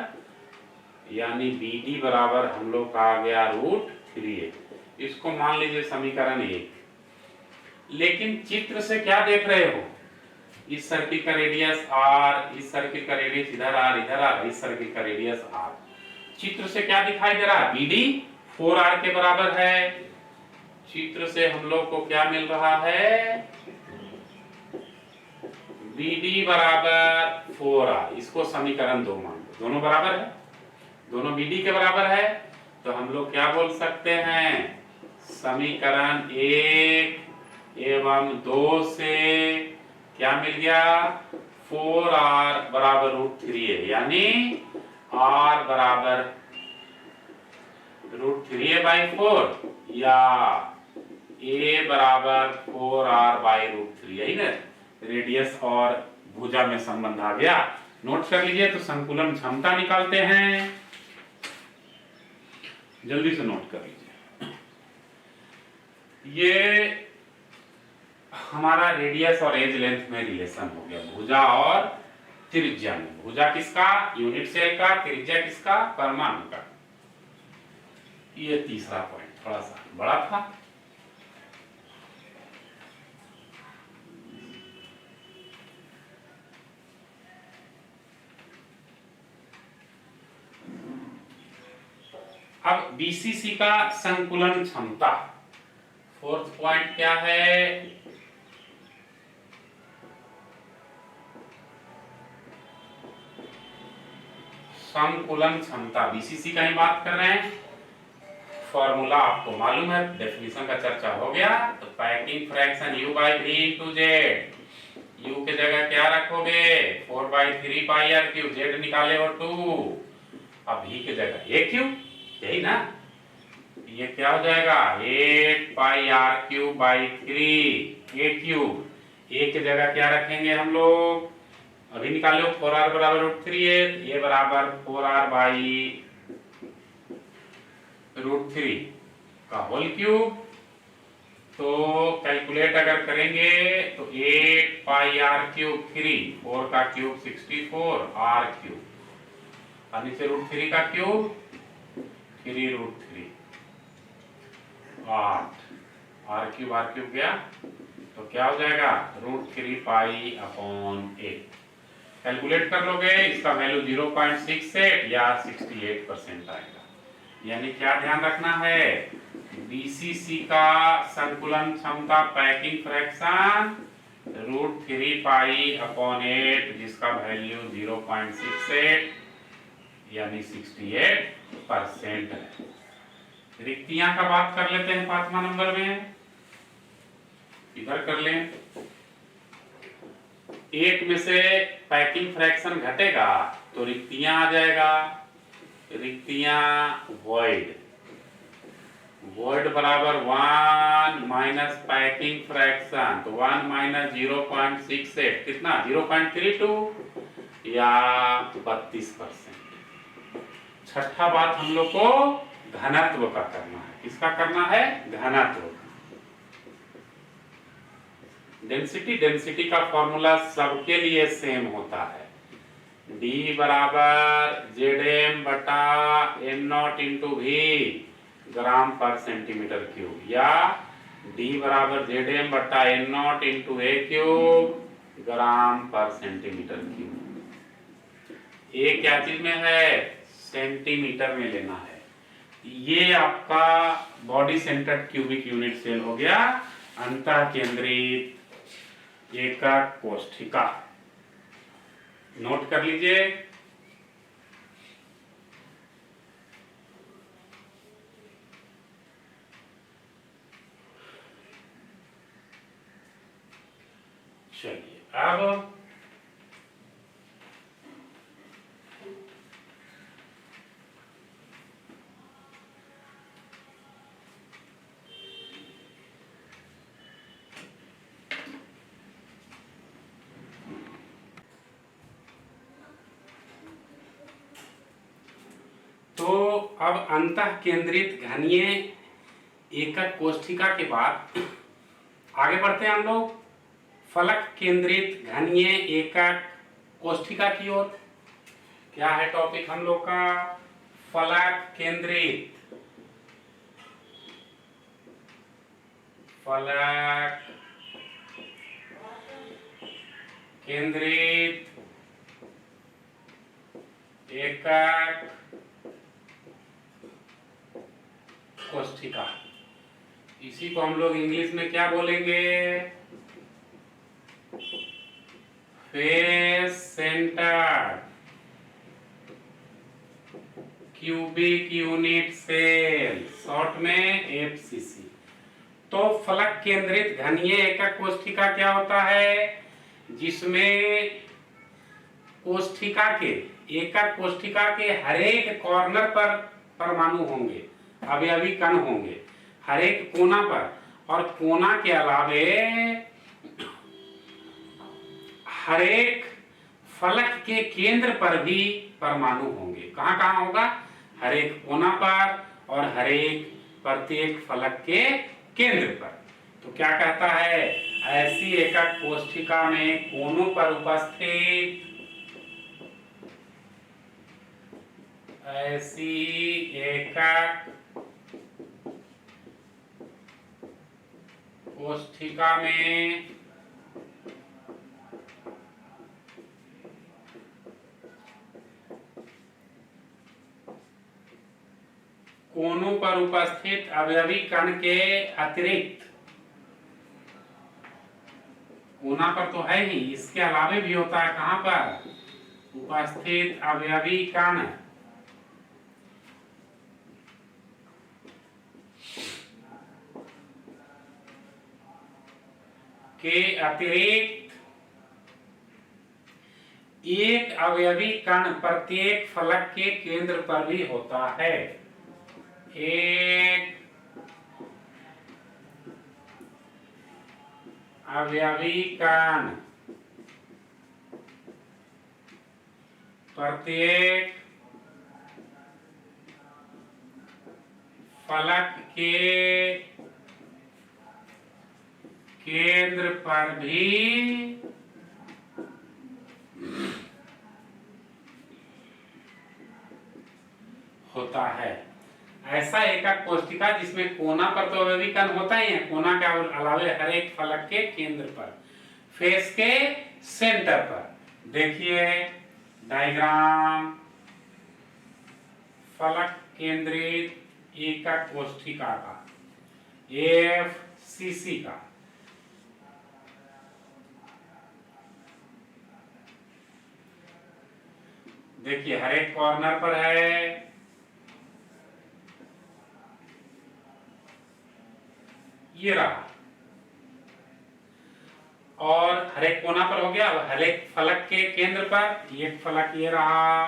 यानी BD बराबर हम लोग का आ गया √3a। इसको मान लीजिए समीकरण 1। लेकिन चित्र से क्या देख रहे हो? इस सर्किल का रेडियस r, इस सर्किल का रेडियस इधर r, इस सर्किल का रेडियस r। चित्र से क्या दिखाई दे रहा है? BD 4r के बराबर है। चित्र से हम लोग को क्या मिल रहा है? BD बराबर 4r। इसको समीकरण 2 मान लो, दोनों बराबर है, दोनों BD के बराबर है। तो हम लोग क्या बोल सकते हैं? समीकरण 1 एवं 2 से क्या मिल गया? 4r बराबर √3a, यानी r बराबर √3a/4 या a बराबर 4r/√3। यही ना रेडियस और भुजा में संबंध आ गया। नोट कर लीजिए। तो संकुलन क्षमता निकालते हैं, जल्दी से नोट कर लीजिए। ये हमारा रेडियस और एज लेंथ में रिलेशन हो गया, भुजा और त्रिज्या में। भुजा किसका? यूनिट सेल का। त्रिज्या किसका? परमाणु का। ये तीसरा पॉइंट थोड़ा सा बड़ा था। अब BCC का संकुलन क्षमता, फोर्थ पॉइंट क्या है? संकुलन क्षमता। BCC का ही बात कर रहे हैं। फॉर्मूला आपको मालूम है, डेफिनेशन का चर्चा हो गया। तो packing fraction U/V × Z। U के जगह क्या रखोगे? 4/3πr3। Z निकाले हो 2, अब V के जगह AQ, यही ना? ये क्या हो जाएगा? 8πr3/3 AQ। A के जगह क्या रखेंगे हम लोग? अभी निकालो 4r बराबर √3a, a बराबर 4r/√3 का होल क्यूब। तो कैलकुलेट अगर करेंगे तो 8πr3, 4 का क्यूब 64, r3, और नीचे √3 का क्यूब 3√3, 8, r3 गया तो क्या हो जाएगा? √3π/8। कैलकुलेट कर लोगे, इसका वैल्यू 0.68 या 68% आएगा। यानी क्या ध्यान रखना है? BCC का संकुलन क्षमता पैकिंग फ्रैक्शन √3π/8, जिसका वैल्यू 0.68 यानी 68% है। रिक्तियां का बात कर लेते हैं 5वां नंबर में। इधर कर लें। एक में से पैकिंग फ्रैक्शन घटेगा तो रिक्तियां आ जाएगा। रिक्तियां वॉइड बराबर 1 माइनस पैकिंग फ्रैक्शन, तो 1 माइनस 0.68 कितना? 0.32 या 32%। छठा बात हम लोग को घनत्व का करना है। किसका करना है? घनत्व। डेंसिटी का फॉर्मूला सबके लिए सेम होता है, D बराबर ZM बटा M not into V gram per centimetre cube, या D बराबर ZM बटा N not into A cube gram per centimetre cube. ये क्या चीज में है, सेंटीमीटर में लेना है। ये आपका body centred cubic unit cell हो गया, अंतः केंद्रित एकक कोष्ठिका। नोट कर लीजिए। चलिए अब अब अंतः केंद्रित घनीय एकक कोष्ठिका के बाद आगे बढ़ते हैं हम लोग फलक केंद्रित घनीय एकक कोष्ठिका की ओर। क्या है टॉपिक हम लोग का, फलक केंद्रित एकक कोष्ठिका। इसी को हम लोग इंग्लिश में क्या बोलेंगे, face centre cubic unit cell, short में FCC। तो फलक केंद्रित घनीय एकक कोष्ठिका क्या होता है, जिसमें कोष्ठिका के एकक कोष्ठिका के हर एक कॉर्नर पर परमाणु होंगे, अवयवी कण होंगे हर एक कोना पर, और कोना के अलावे हर एक फलक के केंद्र पर भी परमाणु होंगे। कहां कहां होगा, हर एक कोना पर और हर एक प्रत्येक फलक के केंद्र पर। तो क्या कहता है, ऐसी एकक कोष्ठिका में कोनों पर उपस्थित ऐसी एकक कोष्ठिका में कोनों पर उपस्थित अवयवी कण के अतिरिक्त, कोना पर तो है ही, इसके अलावे भी होता है कहां पर, उपस्थित अवयवी कण के अतिरिक्त एक अवयवी कण प्रत्येक फलक के केंद्र पर भी होता है। एक अवयवी कण प्रत्येक फलक के केंद्र पर भी होता है। ऐसा एकक कोष्ठिका जिसमें कोना पर तो अवयवी कण होता ही है, कोना के अलावे हर एक फलक के केंद्र पर, फेस के सेंटर पर। देखिए डायग्राम फलक केंद्रित एकक कोष्ठिका का, FCC का। देखिए हर एक कॉर्नर पर है, ये रहा, और हर एक कोना पर हो गया। हर एक फलक के केंद्र पर एक फलक, ये रहा,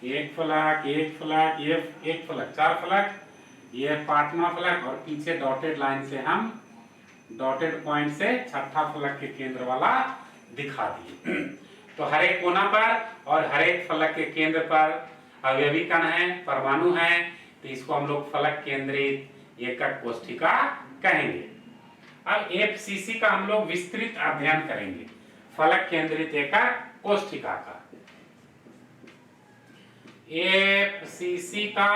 एक फलक, एक फलक, एक फलक, चार फलक, ये पांचवा फलक, और पीछे डॉटेड लाइन से हम डॉटेड पॉइंट से छठा फलक के केंद्र वाला दिखा दिए। तो हर एक कोना पर और हर एक फलक के केंद्र पर अवयवी कण है, परमाणु है, तो इसको हम लोग फलक केंद्रित एकक कोष्ठिका कहेंगे। अब एफसीसी का हम लोग विस्तृत अध्ययन करेंगे, फलक केंद्रित एकक कोष्ठिका का। एफसीसी का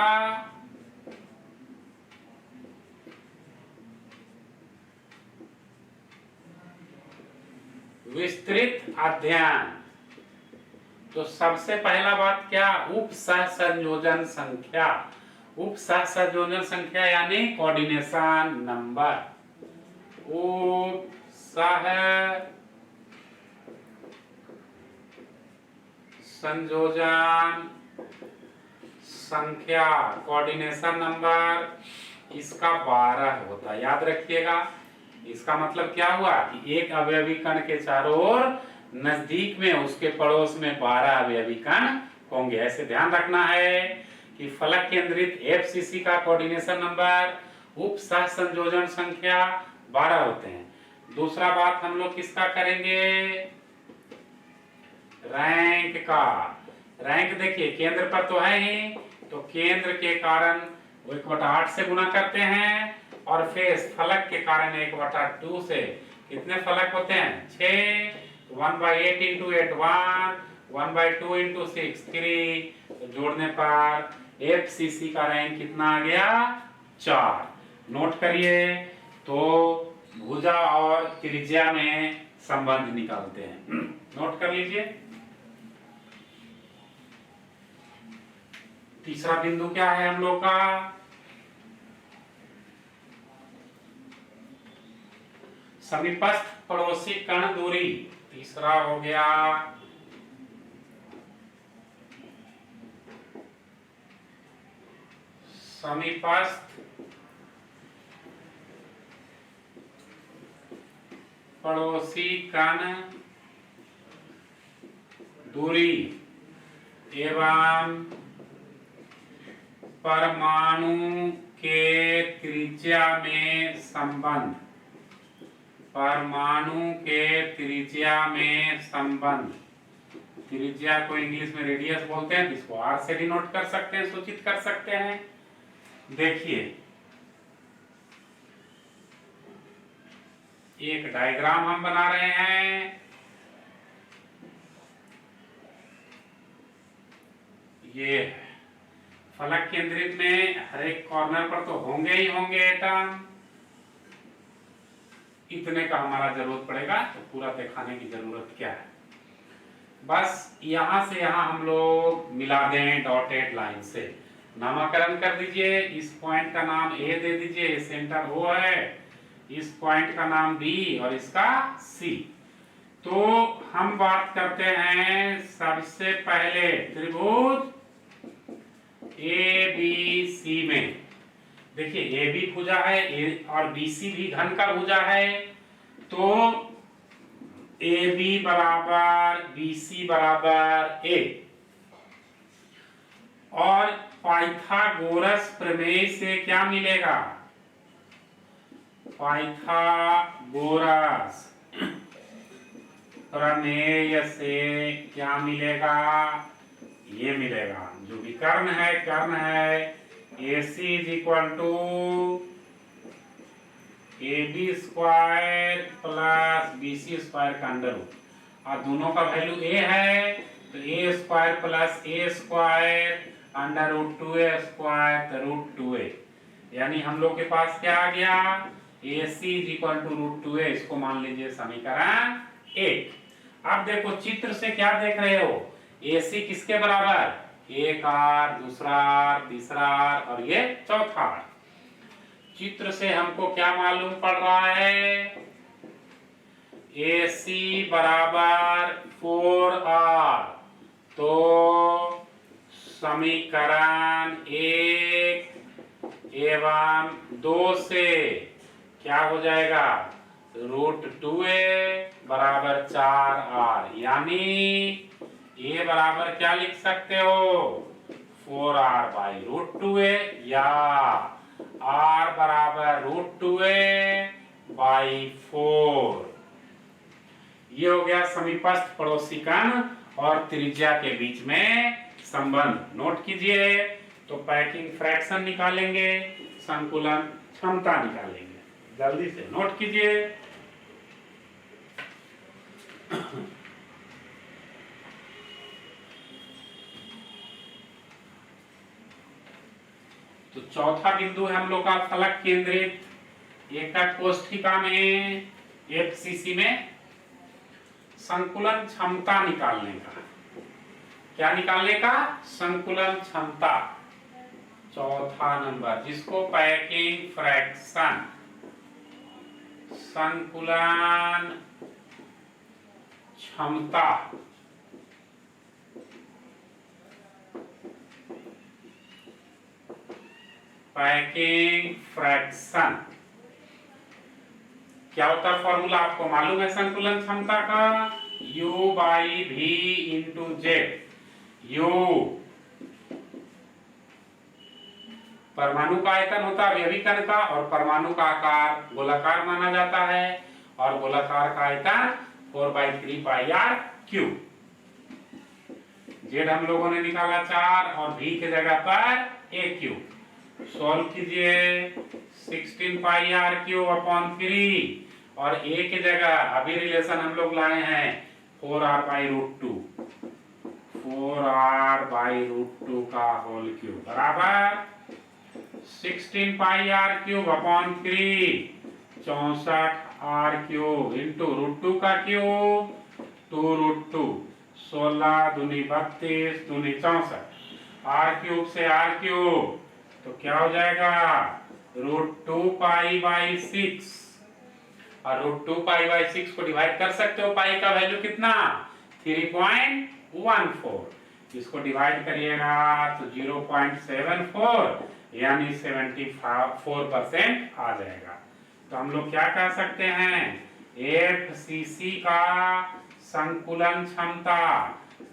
विस्तृत अध्ययन। तो सबसे पहला बात क्या, उप सहसंयोजन संख्या। उप सहसंयोजन संख्या यानी कोऑर्डिनेशन नंबर। उप सहसंयोजन संख्या, कोऑर्डिनेशन नंबर इसका 12 होता है, याद रखिएगा। इसका मतलब क्या हुआ कि एक अवयवी कण के चारों ओर नजदीक में उसके पड़ोस में 12 अवयवी कण होंगे। ऐसे ध्यान रखना है कि फलक केंद्रित एफसीसी का कोऑर्डिनेशन नंबर, उप सहसंयोजन संख्या 12 होते हैं। दूसरा बात हम लोग किसका करेंगे, रैंक का। रैंक देखिए केंद्र पर तो है ही, तो केंद्र के कारण 1/8 से गुणा करते हैं और फिर फलक के कारण 1/2 से। कितने फलक होते हैं, 6। 1/8 इंटू 8 1, 1/2 इंटू 6 3। तो जोड़ने पर एफसीसी का रैंक कितना आ गया, 4। नोट करिए, तो भुजा और त्रिज्या में संबंध निकालते हैं। नोट कर लीजिए। तीसरा बिंदु क्या है हम लोग का, समीपस्थ पड़ोसी कण दूरी। तीसरा हो गया समीपस्थ पड़ोसी कण दूरी एवं परमाणु के त्रिज्या में संबंध। परमाणु के त्रिज्या में संबंध। त्रिज्या को इंग्लिश में रेडियस बोलते हैं, इसको आर से डिनोट कर सकते हैं, सूचित कर सकते हैं। देखिए एक डायग्राम हम बना रहे हैं। ये फलक केंद्रित में हर एक कॉर्नर पर तो होंगे ही होंगे एटम। इतने का हमारा जरूरत पड़ेगा, तो पूरा दिखाने की जरूरत क्या है, बस यहां से यहां हम लोग मिला दें डॉटेड लाइन से। नामकरण कर दीजिए, इस पॉइंट का नाम ए दे दीजिए, सेंटर ओ है, इस पॉइंट का नाम बी और इसका सी। तो हम बात करते हैं सबसे पहले त्रिभुज ए बी सी में। देखिए ए बी भुजा है, ए और बी सी भी घन का भुजा है, तो ए बी बराबर बी सी बराबर ए। और पाइथागोरस प्रमेय से क्या मिलेगा, पाइथागोरस प्रमेय से क्या मिलेगा, ये मिलेगा। जो भी कर्ण है AC is equal to AB square plus BC square का अंडर रूट। और दोनों का वैल्यू A है, तो A square plus A square under root 2A square तो रूट 2A। यानी हम लोग के पास क्या आ गया, AC is equal to root 2A। इसको मान लीजिए समीकरण 1। अब देखो चित्र से क्या देख रहे हो, AC किसके बराबर, एक आर, दूसरा आर, तीसरा आर और ये चौथा आर। चित्र से हमको क्या मालूम पड़ रहा है, AC बराबर 4R। तो समीकरण 1 एवं 2 से क्या हो जाएगा, रूट 2A बराबर 4R। यानी ये बराबर क्या लिख सकते हो, 4R बाई रूट 2A, या R बराबर रूट 2A बाई 4। ये हो गया समीपस्थ पड़ोसी कण और त्रिज्या के बीच में संबंध। नोट कीजिए, तो पैकिंग फ्रैक्शन निकालेंगे, संकुलन क्षमता निकालेंगे। जल्दी से नोट कीजिए। तो चौथा बिंदु है हम लोग का फलक केंद्रित एकक कोष्ठिका में एफसीसी में संकुलन क्षमता निकालने का। क्या निकालने का? संकुलन क्षमता। चौथा नंबर, जिसको पैकिंग फ्रैक्शन, संकुलन क्षमता, पैकिंग फ्रैक्शन क्या होता है? फॉर्मूला आपको मालूम है संकुलन क्षमता का, U by V into Z. U परमाणु का आयतन होता है व्यभिकर्ण का, और परमाणु का आकार गोलाकार माना जाता है, और गोलाकार का आयतन 4/3 पाई आर क्यूब। जेड हम लोगों ने निकाला 4 और V के जगह पर a क्यूब। सॉल्व कीजिए, 16 पाई आर क्यूब अपॉन 3, और a की जगह अभी रिलेशन हम लोग लाए हैं 4r by root 2, 4r by root 2 का होल क्यूब बराबर 16 pi R cube upon 3, 64 R cube into root 2 का क्यूब 2 रूट 2, 16 दूनी 32 दूनी 64, आर क्यूब से आर क्यूब तो क्या हो जाएगा? रूट 2 पाई बाई 6, और रूट 2 पाई बाई 6 को डिवाइड कर सकते हो। पाई का वैल्यू कितना? 3.14। इसको डिवाइड करिएगा तो 0.74 यानी 74% आ जाएगा। तो हम लोग क्या कह सकते हैं? एफसीसी का संकुलन क्षमता,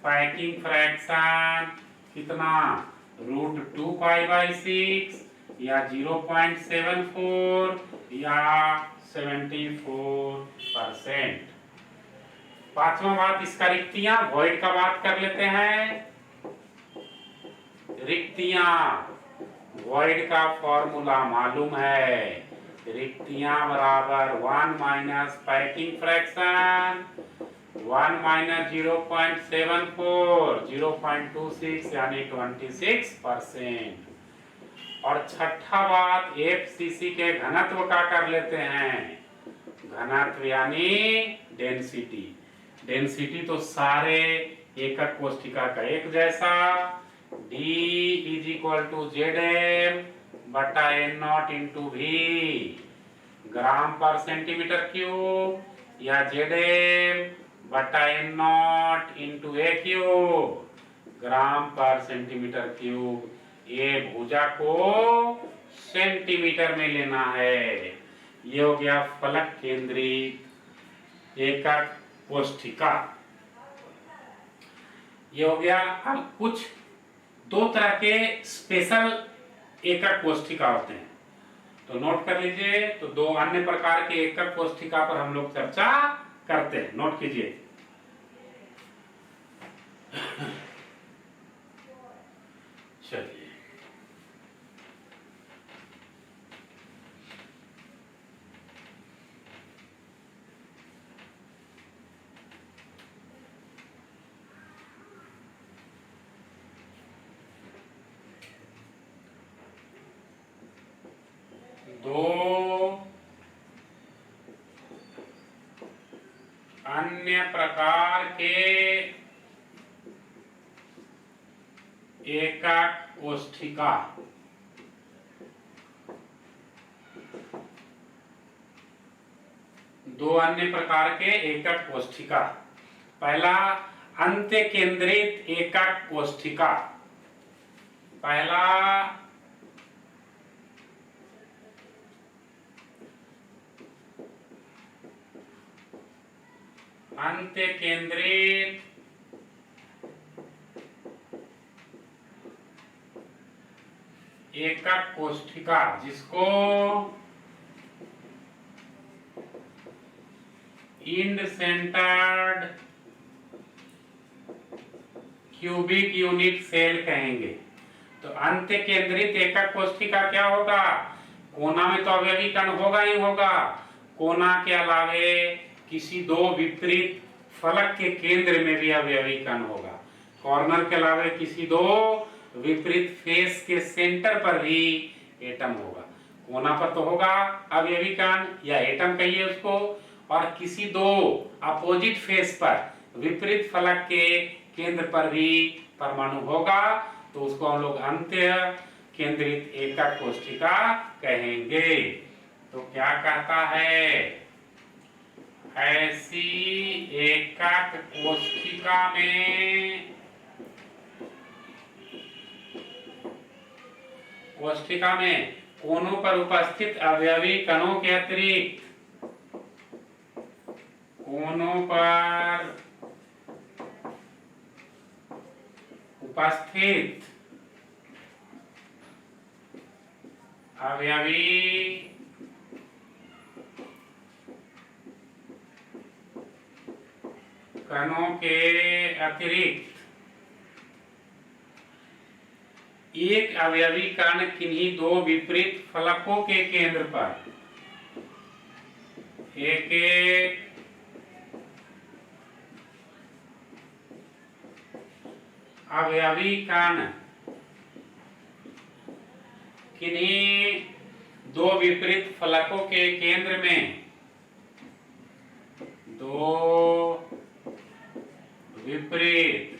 पैकिंग फ्रैक्शन कितना? रूट 2 पाई बाई 6 या 0.74 या 74%। पांचवा बात, इसका रिक्तियां, वॉइड का बात कर लेते हैं। रिक्तियां, वॉइड का फॉर्मूला मालूम है, रिक्तियां बराबर 1 माइनस पैकिंग फ्रैक्शन 1 माइनस 0.74 0.26 यानी 26%। और छठा बात, एफसीसी के घनत्व का कर लेते हैं। घनत्व यानी डेंसिटी। डेंसिटी तो सारे एकक कोष्ठिका का एक जैसा, D is equal to ZM बटा N0 into V gram per centimetre cube, या ZM बटा N0 into A cube gram per centimetre cube. ये भुजा को सेंटीमीटर में लेना है। ये हो गया फलक केंद्रित एकक कोष्ठिका। ये हो गया। अब कुछ दो तरह के स्पेशल एकक कोष्ठिका होते हैं, तो नोट कर लीजिए। तो दो अन्य प्रकार के एकक कोष्ठिका पर हम लोग चर्चा करते हैं, नोट कीजिए। चलिए, दो अन्य प्रकार के एकक कोष्ठिका। दो अन्य प्रकार के एकक कोष्ठिका। पहला, अंत्य केंद्रित एकक कोष्ठिका। पहला अंत्य केंद्रित एकक कोष्ठिका, जिसको end centred cubic unit cell कहेंगे। तो अंत्य केंद्रित एकक कोष्ठिका क्या होगा? कोना में तो अवयवी कण होगा ही होगा। कोना के अलावे किसी दो विपरीत फलक के केंद्र में भी अवयवी कण होगा। कॉर्नर के अलावे किसी दो विपरीत फेस के सेंटर पर भी एटम होगा। कोना पर तो होगा अवयवी कण या एटम कहिए उसको, और किसी दो अपोजिट फेस पर विपरीत फलक के केंद्र पर भी परमाणु होगा, तो उसको हम लोग अंत्य केंद्रित एकक कोष्ठिका कहेंगे। तो क्या कहता है, ऐसी एकक कोष्ठिका में कोनों पर उपस्थित अवयवी कणों के अतिरिक्त कोनों पर उपस्थित अवयवी कणों के अतिरिक्त एक अवयवी कण किन्हीं दो विपरीत फलकों के केंद्र पर एक एक अवयवी कण किन्हीं दो विपरीत फलकों के केंद्र में दो विपरीत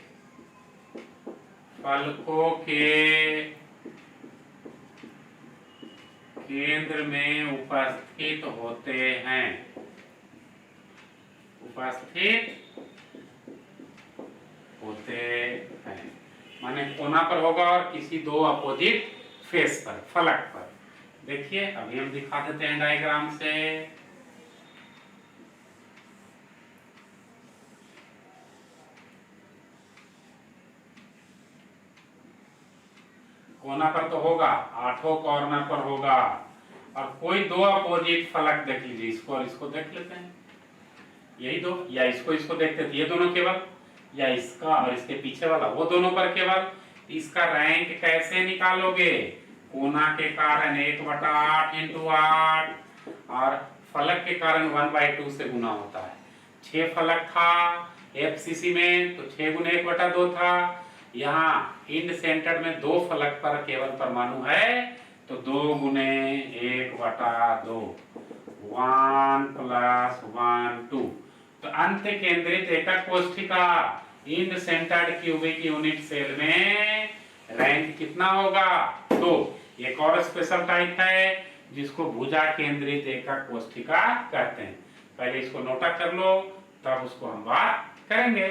फलकों के केंद्र में उपस्थित होते हैं, माने कोना पर होगा और किसी दो अपोजिट फेस पर, फलक पर। देखिए अभी हम दिखा देते हैं डायग्राम से। कोना पर तो होगा, आठों कॉर्नर पर होगा, और कोई दो अपोजिट फलक देख लीजिए, इसको और इसको देख लेते हैं, यही दो, या इसको देखते थे, ये दोनों केवल, या इसका और इसके पीछे वाला, वो दोनों पर केवल। इसका रैंक कैसे निकालोगे, कोना के कारण 1/8 × 8 और फलक के कारण 1/2 से गुना होता है। 6 फलक था एफसीसी में, तो 6 × 1/2 था। यहाँ इंड सेंटर में 2 फलक पर केवल परमाणु है, तो 2 × 1/2, 1 + 1 2। तो अंत्य केंद्रित एकक कोष्ठिका end centred cubic unit cell में रैंक कितना होगा, 2। एक और स्पेशल टाइप है जिसको भुजा केंद्रित एकक कोष्ठिका कहते हैं। पहले इसको नोटा कर लो, तब उसको हम बात करेंगे।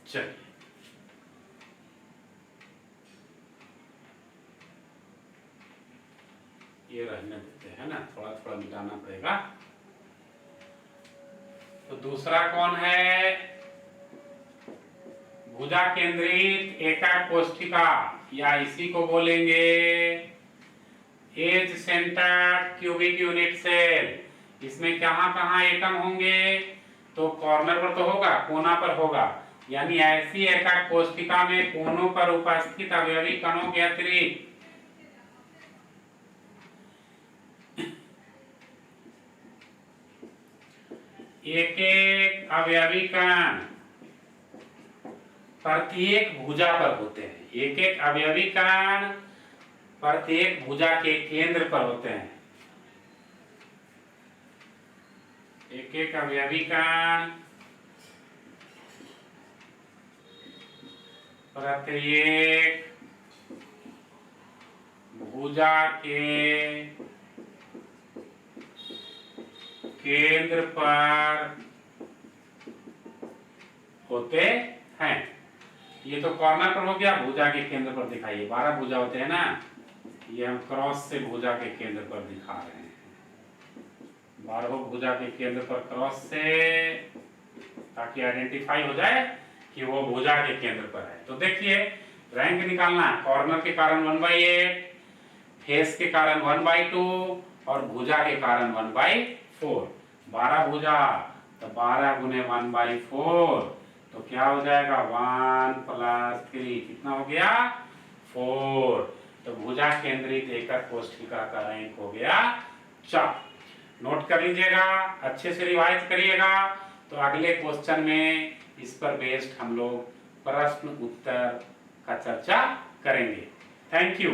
चलिए ये रहने देते हैं ना, थोड़ा थोड़ा मिटाना पड़ेगा। तो दूसरा कौन है, भुजा केंद्रित एकक कोष्ठिका, या इसी को बोलेंगे edge centred cubic unit cell. इसमें कहां कहां एटम होंगे, तो कॉर्नर पर तो होगा, कोना पर होगा, यानी ऐसी एकक कोष्ठिका में कोनों पर उपस्थित अवयवी कणों के अतिरिक्त एक एक अवयवी कण प्रत्येक भुजा पर होते हैं। एक एक अवयवी कण प्रत्येक भुजा के केंद्र पर होते हैं। एक एक अवयवी कण प्रत्येक भुजा के केंद्र पर होते हैं। ये तो कॉर्नर पर हो गया, भुजा के केंद्र पर दिखाइए। 12 भुजा होते हैं ना, ये हम क्रॉस से भुजा के केंद्र पर दिखा रहे हैं। 12 भुजा के केंद्र पर क्रॉस से, ताकि आइडेंटिफाई हो जाए कि वो भुजा के केंद्र पर है। तो देखिए रैंक निकालना, कॉर्नर के कारण 1/8, फेस के कारण 1/2 और भुजा के कारण 1/4। 12 भुजा तो 12 × 1/4, तो क्या हो जाएगा 1 + 3, कितना हो गया 4। तो भुजा केंद्रित एकक कोष्ठिका का रैंक हो गया 4। नोट कर लीजिएगा, अच्छे से रिवाइज करिएगा। तो अगले क्वेश्चन में इस पर बेस्ड हम लोग प्रश्न उत्तर का चर्चा करेंगे। Thank you.